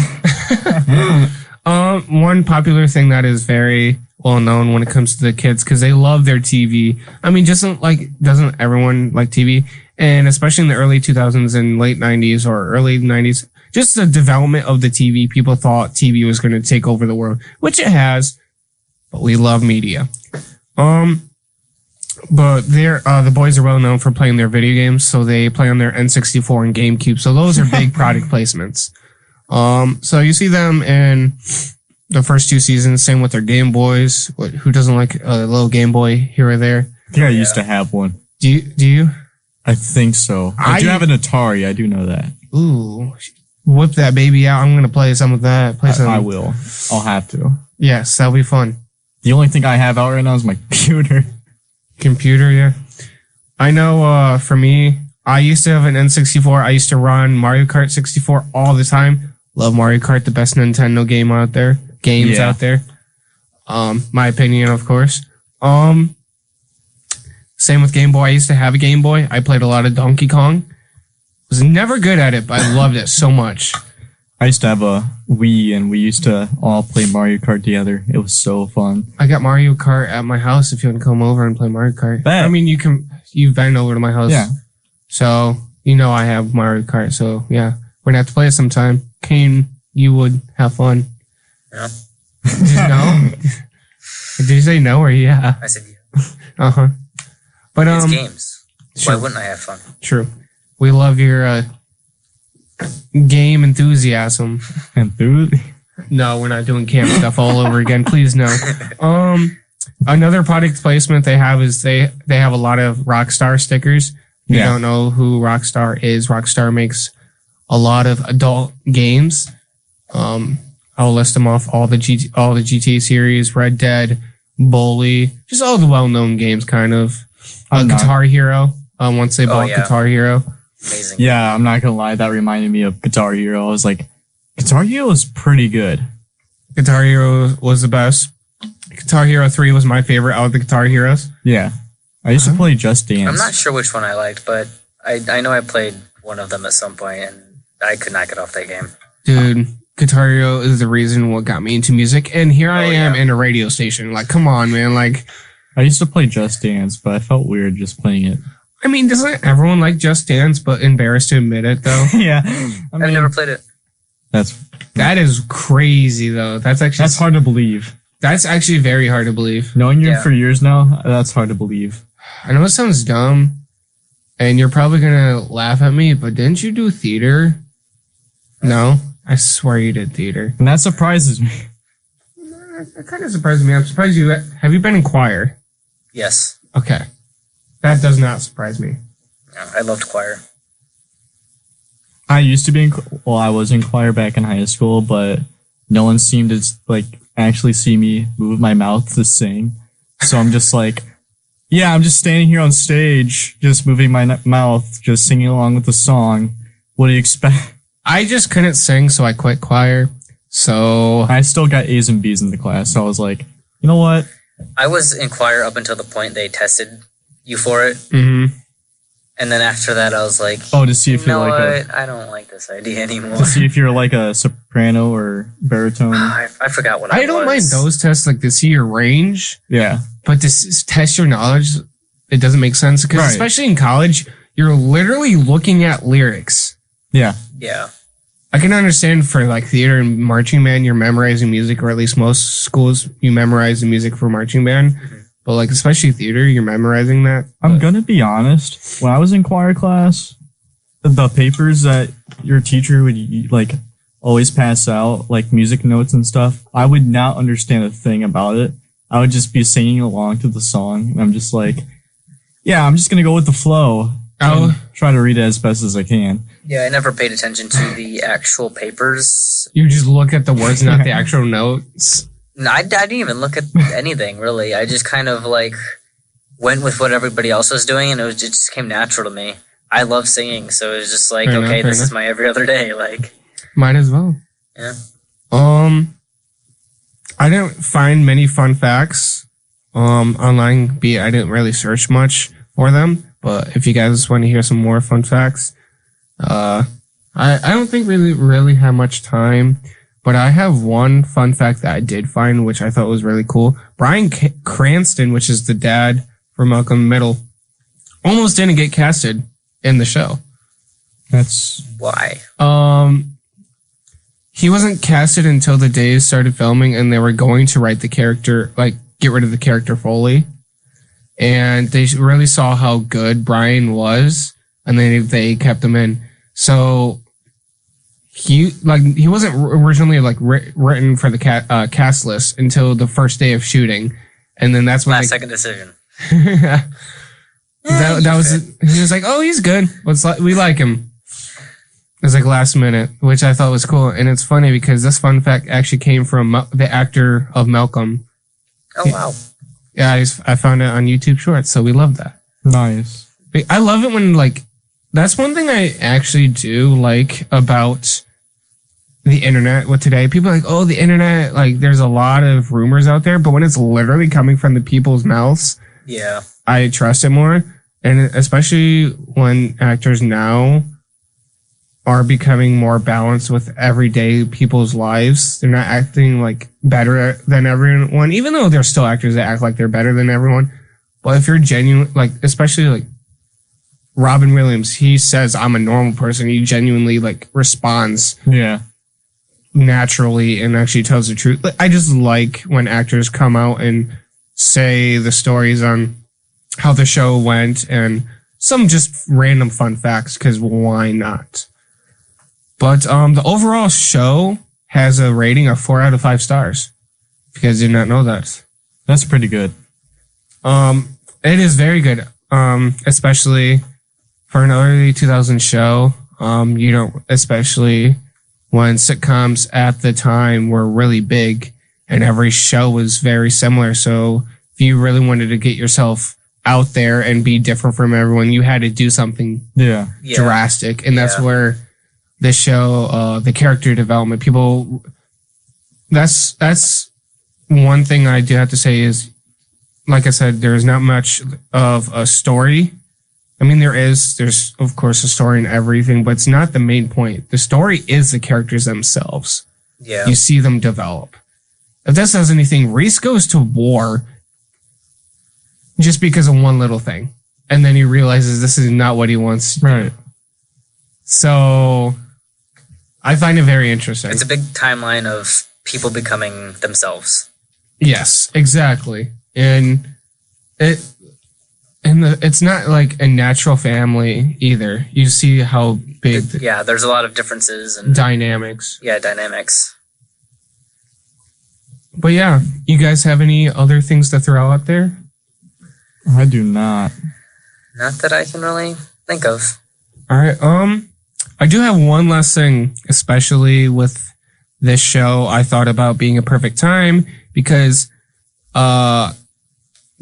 A: One popular thing that is very well known when it comes to the kids, because they love their TV. I mean, doesn't everyone like TV? And especially in the early 2000s and late 90s or early 90s, just the development of the TV, people thought TV was going to take over the world, which it has, but we love media. But the boys are well known for playing their video games, so they play on their N64 and GameCube. So those are big product placements. So you see them in the first 2 seasons, same with their Game Boys. Who doesn't like a little Game Boy here or there?
C: I think I used to have one.
A: Do you?
C: I think so. I do have an Atari. I do know that.
A: Ooh, whip that baby out. I'm going to play some of that.
C: I will. I'll have to.
A: Yes, that'll be fun.
C: The only thing I have out right now is my computer.
A: Computer, yeah. I know for me, I used to have an N64. I used to run Mario Kart 64 all the time. Love Mario Kart, the best Nintendo game out there. Games out there. My opinion, of course. Same with Game Boy. I used to have a Game Boy. I played a lot of Donkey Kong. Was never good at it, but I loved it so much.
C: I used to have a Wii, and we used to all play Mario Kart together. It was so fun.
A: I got Mario Kart at my house if you want to come over and play Mario Kart.
C: Bet.
A: I mean, you've been over to my house.
C: Yeah.
A: So, I have Mario Kart. So, yeah. We're going to have to play it sometime. Kane, you would have fun.
B: Yeah.
A: No? Did you say no or yeah?
B: I said yeah.
A: Uh-huh. But,
B: it's games.
A: Sure.
B: Why wouldn't I have fun?
A: True. We love your game enthusiasm. No, we're not doing camp stuff all over again. Please, no. Another product placement they have is they have a lot of Rockstar stickers. If you don't know who Rockstar is, Rockstar makes a lot of adult games. I'll list them off: all the GTA series, Red Dead, Bully, just all the well-known games, kind of. Guitar Hero. Once they bought Guitar Hero.
B: Amazing.
C: Yeah, I'm not gonna lie, that reminded me of Guitar Hero. I was like, Guitar Hero is pretty good.
A: Guitar Hero was the best. Guitar Hero 3 was my favorite out of the Guitar Heroes.
C: Yeah. I used to play Just Dance.
B: I'm not sure which one I liked, but I know I played one of them at some point, and I could not get off that game.
A: Dude, Guitar Hero is the reason what got me into music, and here I am in a radio station. Like, come on, man. Like,
C: I used to play Just Dance, but I felt weird just playing it.
A: I mean, doesn't everyone like Just Dance, but embarrassed to admit it, though?
C: Yeah.
B: I've never played it.
A: That is crazy, though. That's
C: hard to believe.
A: That's actually very hard to believe.
C: Knowing you for years now, that's hard to believe.
A: I know it sounds dumb, and you're probably going to laugh at me, but didn't you do theater? No? I swear you did theater.
C: And that surprises me.
A: That kind of surprises me. I'm surprised you... Have you been in choir?
B: Yes.
A: Okay. That does not surprise me.
B: I loved choir.
C: I used to be I was in choir back in high school, but no one seemed to actually see me move my mouth to sing. So I'm just like, yeah, I'm just standing here on stage, just moving my mouth, just singing along with the song. What do you expect?
A: I just couldn't sing, so I quit choir. So
C: I still got A's and B's in the class. So I was like, you know what?
B: I was in choir up until the point they tested you for it.
A: Mm-hmm.
B: And then after that, I was like,
C: to see if you're like
B: I don't like this idea anymore.
C: To see if you're like a soprano or baritone.
B: I forgot what I was.
A: I don't mind those tests, like to see your range.
C: Yeah.
A: But to test your knowledge, it doesn't make sense. Because especially in college, you're literally looking at lyrics.
C: Yeah.
B: Yeah.
A: I can understand for like theater and marching band, you're memorizing music, or at least most schools, you memorize the music for marching band. Mm-hmm. But like, especially theater, you're memorizing that.
C: I'm going to be honest. When I was in choir class, the papers that your teacher would always pass out, like music notes and stuff, I would not understand a thing about it. I would just be singing along to the song. And I'm just like, yeah, I'm just going to go with the flow. And try to read it as best as I can.
B: Yeah, I never paid attention to the actual papers.
A: You just look at the words, not the actual notes.
B: No, I didn't even look at anything, really. I just kind of, went with what everybody else was doing, and it just came natural to me. I love singing, so it was just like, this is my every other day,
A: Might as well.
B: Yeah.
A: I didn't find many fun facts online. I didn't really search much for them. But if you guys want to hear some more fun facts, I don't think we really have much time. But I have one fun fact that I did find, which I thought was really cool. Bryan Cranston, which is the dad for Malcolm in the Middle, almost didn't get casted in the show.
C: That's
B: Why?
A: He wasn't casted until the days started filming, and they were going to write the character, like get rid of the character fully. And they really saw how good Bryan was, and then they kept him in. So he wasn't originally written for the cast list until the first day of shooting, and then that's when
B: last second decision.
A: that was he was like, oh, he's good. We like him. It was like last minute, which I thought was cool, and it's funny because this fun fact actually came from the actor of Malcolm.
B: Oh wow!
A: Yeah, I found it on YouTube Shorts, so we love that.
C: nice.
A: I love it when that's one thing I actually do like about the internet with today. People are like, oh, the internet, there's a lot of rumors out there, but when it's literally coming from the people's mouths,
B: Yeah.
A: I trust it more. And especially when actors now are becoming more balanced with everyday people's lives. They're not acting better than everyone, even though they're still actors that act like they're better than everyone. But if you're genuine, especially Robin Williams, he says, I'm a normal person. He genuinely responds
C: Yeah.
A: naturally and actually tells the truth. I just like when actors come out and say the stories on how the show went and some just random fun facts, because why not? But the overall show has a rating of 4 out of 5 stars. If you guys did not know that.
C: That's pretty good.
A: It is very good, especially for an early 2000s show. Especially when sitcoms at the time were really big and every show was very similar. So if you really wanted to get yourself out there and be different from everyone, you had to do something
C: Yeah.
A: drastic. And that's where the show, the character development, that's one thing I do have to say is, like I said, there's not much of a story. I mean, there's of course a story in everything, but it's not the main point. The story is the characters themselves.
B: Yeah.
A: You see them develop. If this says anything, Reese goes to war just because of one little thing. And then he realizes this is not what he wants to do.
C: Right.
A: So I find it very interesting.
B: It's a big timeline of people becoming themselves.
A: Yes, exactly. And it's not like a natural family either. You see how big
B: There's a lot of differences and
A: dynamics.
B: dynamics.
A: But yeah, you guys have any other things to throw out there?
C: I do not.
B: Not that I can really think of.
A: All right. I do have one last thing, especially with this show. I thought about being a perfect time because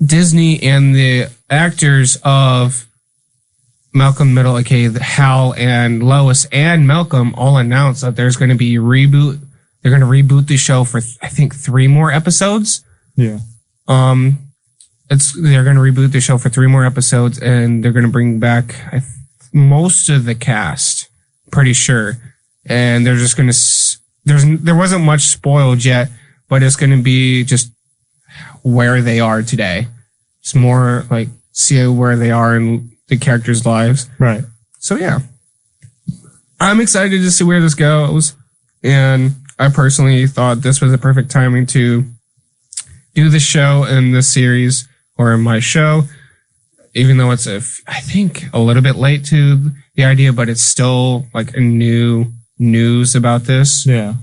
A: Disney and the actors of Malcolm Middle, aka Hal and Lois and Malcolm, all announced that there's going to be a reboot. They're going to reboot the show for I think 3 more episodes.
C: Yeah.
A: They're going to reboot the show for 3 more episodes, and they're going to bring back most of the cast, pretty sure. And they're just going to there wasn't much spoiled yet, but it's going to be just where they are today. It's more see where they are in the characters' lives.
C: Right.
A: So yeah, I'm excited to see where this goes, and I personally thought this was a perfect timing to do the show in this series or in my show, even though it's I think a little bit late to the idea, but it's still a new news about this.
C: Yeah.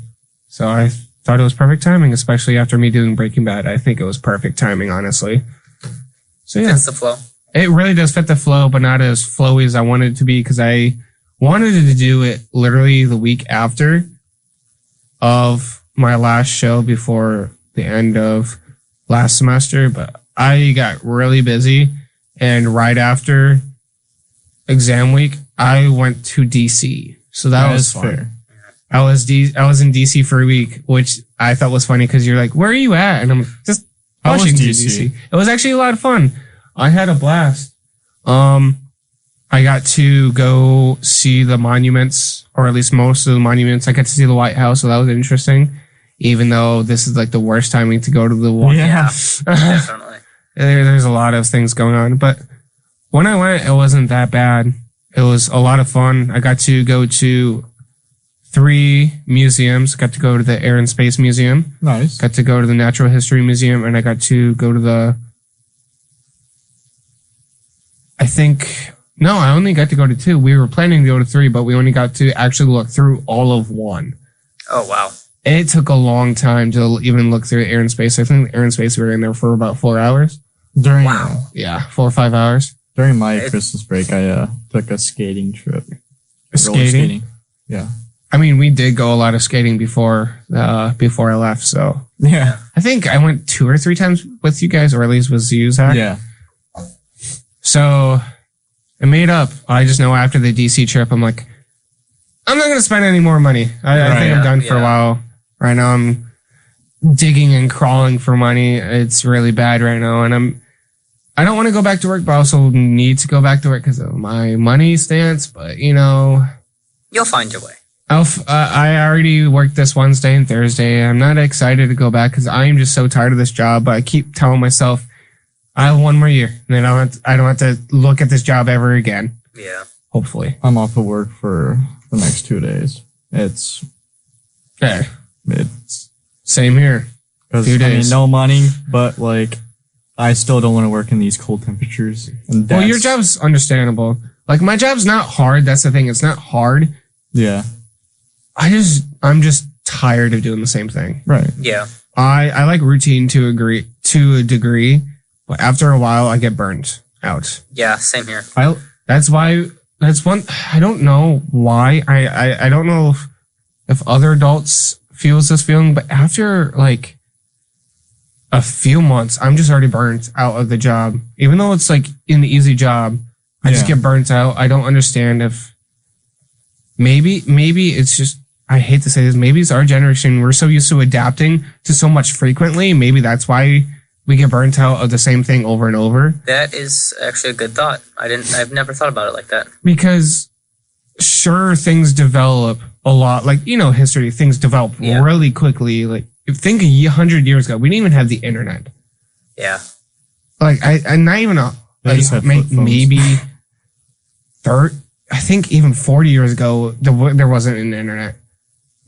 A: So I thought it was perfect timing, especially after me doing Breaking Bad. I think it was perfect timing, honestly. So yeah,
B: Fits the flow.
A: it really does fit the flow, but not as flowy as I wanted it to be, because I wanted to do it literally the week after of my last show before the end of last semester, but I got really busy, and right after exam week, I went to DC. So that was fun.
C: fair.
A: I was in DC for a week, which I thought was funny because you're like, where are you at? And I'm just Washington, DC. It was actually a lot of fun. I had a blast. I got to go see the monuments, or at least most of the monuments. I got to see the White House, so that was interesting. Even though this is like the worst timing to go to the White House.
B: Yeah, definitely.
A: There's a lot of things going on, but when I went, it wasn't that bad. It was a lot of fun. I got to go to 3 museums. Got to go to the Air and Space Museum.
C: Nice.
A: Got to go to the Natural History Museum, and I got to go to the... I only got to go to 2. We were planning to go to 3, but we only got to actually look through all of 1.
B: Oh, wow.
A: It took a long time to even look through Air and Space. I think Air and Space, we were in there for about 4 hours.
C: Wow.
A: Yeah, 4 or 5 hours.
C: During my Christmas break, I took a skating trip.
A: Skating?
C: Yeah.
A: I mean, we did go a lot of skating before I left, so.
C: Yeah.
A: I think I went 2 or 3 times with you guys, or at least with you, Zach.
C: Yeah.
A: So, I made up. I just know after the DC trip, I'm like, I'm not going to spend any more money. I think I'm done for a while. Right now, I'm digging and crawling for money. It's really bad right now, and I don't want to go back to work, but I also need to go back to work because of my money stance, but, you'll
B: find your way.
A: I already worked this Wednesday and Thursday. I'm not excited to go back because I am just so tired of this job, but I keep telling myself, I have 1 more year, and then I don't have to look at this job ever again.
B: Yeah.
A: Hopefully.
C: I'm off of work for the next 2 days. It's
A: same here.
C: Because no money, but I still don't want to work in these cold temperatures. And
A: well, your job's understandable. Like, my job's not hard. That's the thing. It's not hard.
C: Yeah.
A: I'm just tired of doing the same thing.
C: Right.
B: Yeah.
A: I like routine to a degree, but after a while I get burnt out.
B: Yeah, same here.
A: That's one. I don't know why. I don't know if other adults feels this feeling, but after like a few months, I'm just already burnt out of the job. Even though it's like an easy job, I just get burnt out. I don't understand if maybe it's just, I hate to say this, maybe it's our generation. We're so used to adapting to so much frequently. Maybe that's why we get burnt out of the same thing over and over.
B: That is actually a good thought. I've never thought about it like that.
A: Because sure, things develop a lot. Like, history, things develop really quickly. Like, think 100 years ago, we didn't even have the internet.
B: Yeah.
A: Like, I not even maybe 30. I think even 40 years ago, there wasn't an internet.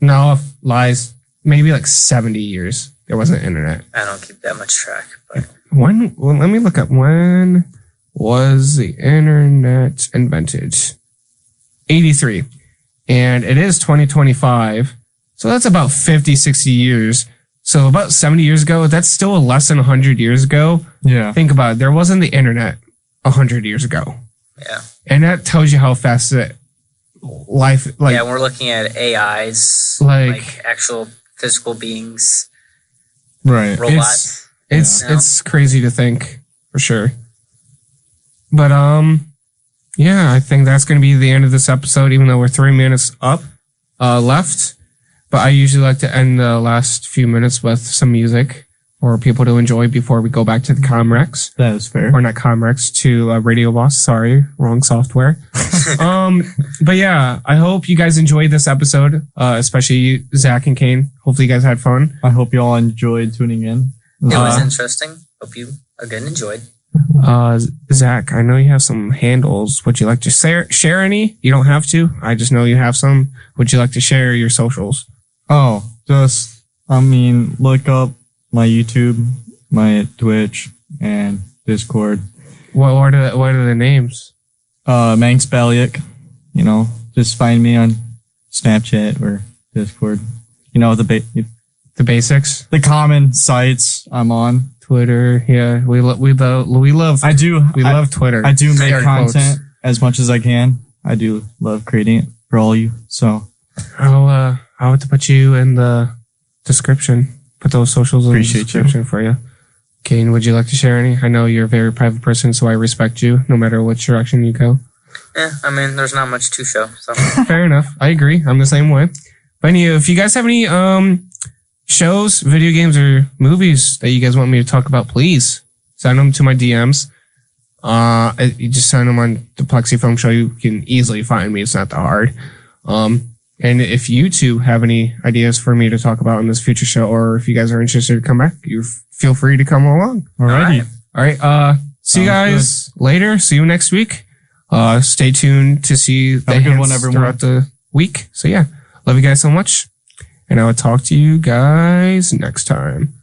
A: No, lies. Maybe like 70 years, there wasn't internet.
B: I don't keep that much track. But
A: let me look up. When was the internet invented? 83. And it is 2025. So that's about 50, 60 years. So about 70 years ago, that's still less than 100 years ago.
C: Yeah.
A: Think about it. There wasn't the internet 100 years ago.
B: Yeah.
A: And that tells you how fast life, like...
B: Yeah, we're looking at AIs,
A: like
B: actual physical beings.
C: Right.
B: Robots.
A: It's crazy to think, for sure. But, yeah, I think that's going to be the end of this episode, even though we're 3 minutes left. But I usually like to end the last few minutes with some music for people to enjoy before we go back to the Comrex.
C: That is fair.
A: Or not Comrex, to Radio Boss. Sorry, wrong software. But yeah, I hope you guys enjoyed this episode, especially you, Zach and Kane. Hopefully you guys had fun.
C: I hope you all enjoyed tuning in.
B: It was interesting. Hope you again enjoyed.
A: Zach, I know you have some handles. Would you like to share any? You don't have to. I just know you have some. Would you like to share your socials?
C: Oh, look up my YouTube, my Twitch, and Discord.
A: What are the names?
C: Manx Baliak. Just find me on Snapchat or Discord. The
A: basics.
C: The common sites I'm on.
A: Twitter. Yeah, we love. We love Twitter.
C: I do make content as much as I can. I do love creating it for all you. So
A: I'll have to put you in the description. Put those socials in the description for you. Kane, would you like to share any? I know you're a very private person, so I respect you no matter which direction you go.
B: Yeah, there's not much to show. So.
A: Fair enough. I agree. I'm the same way. But if you guys have any shows, video games, or movies that you guys want me to talk about, please send them to my DMs. You just send them on the Plexi Film Show. You can easily find me. It's not that hard. And if you two have any ideas for me to talk about in this future show, or if you guys are interested to come back, you feel free to come along.
C: Alrighty.
A: All right. See you guys later. See you next week. Stay tuned to see the
C: Have a good one,
A: hints
C: everyone.
A: throughout the week. So yeah, love you guys so much. And I will talk to you guys next time.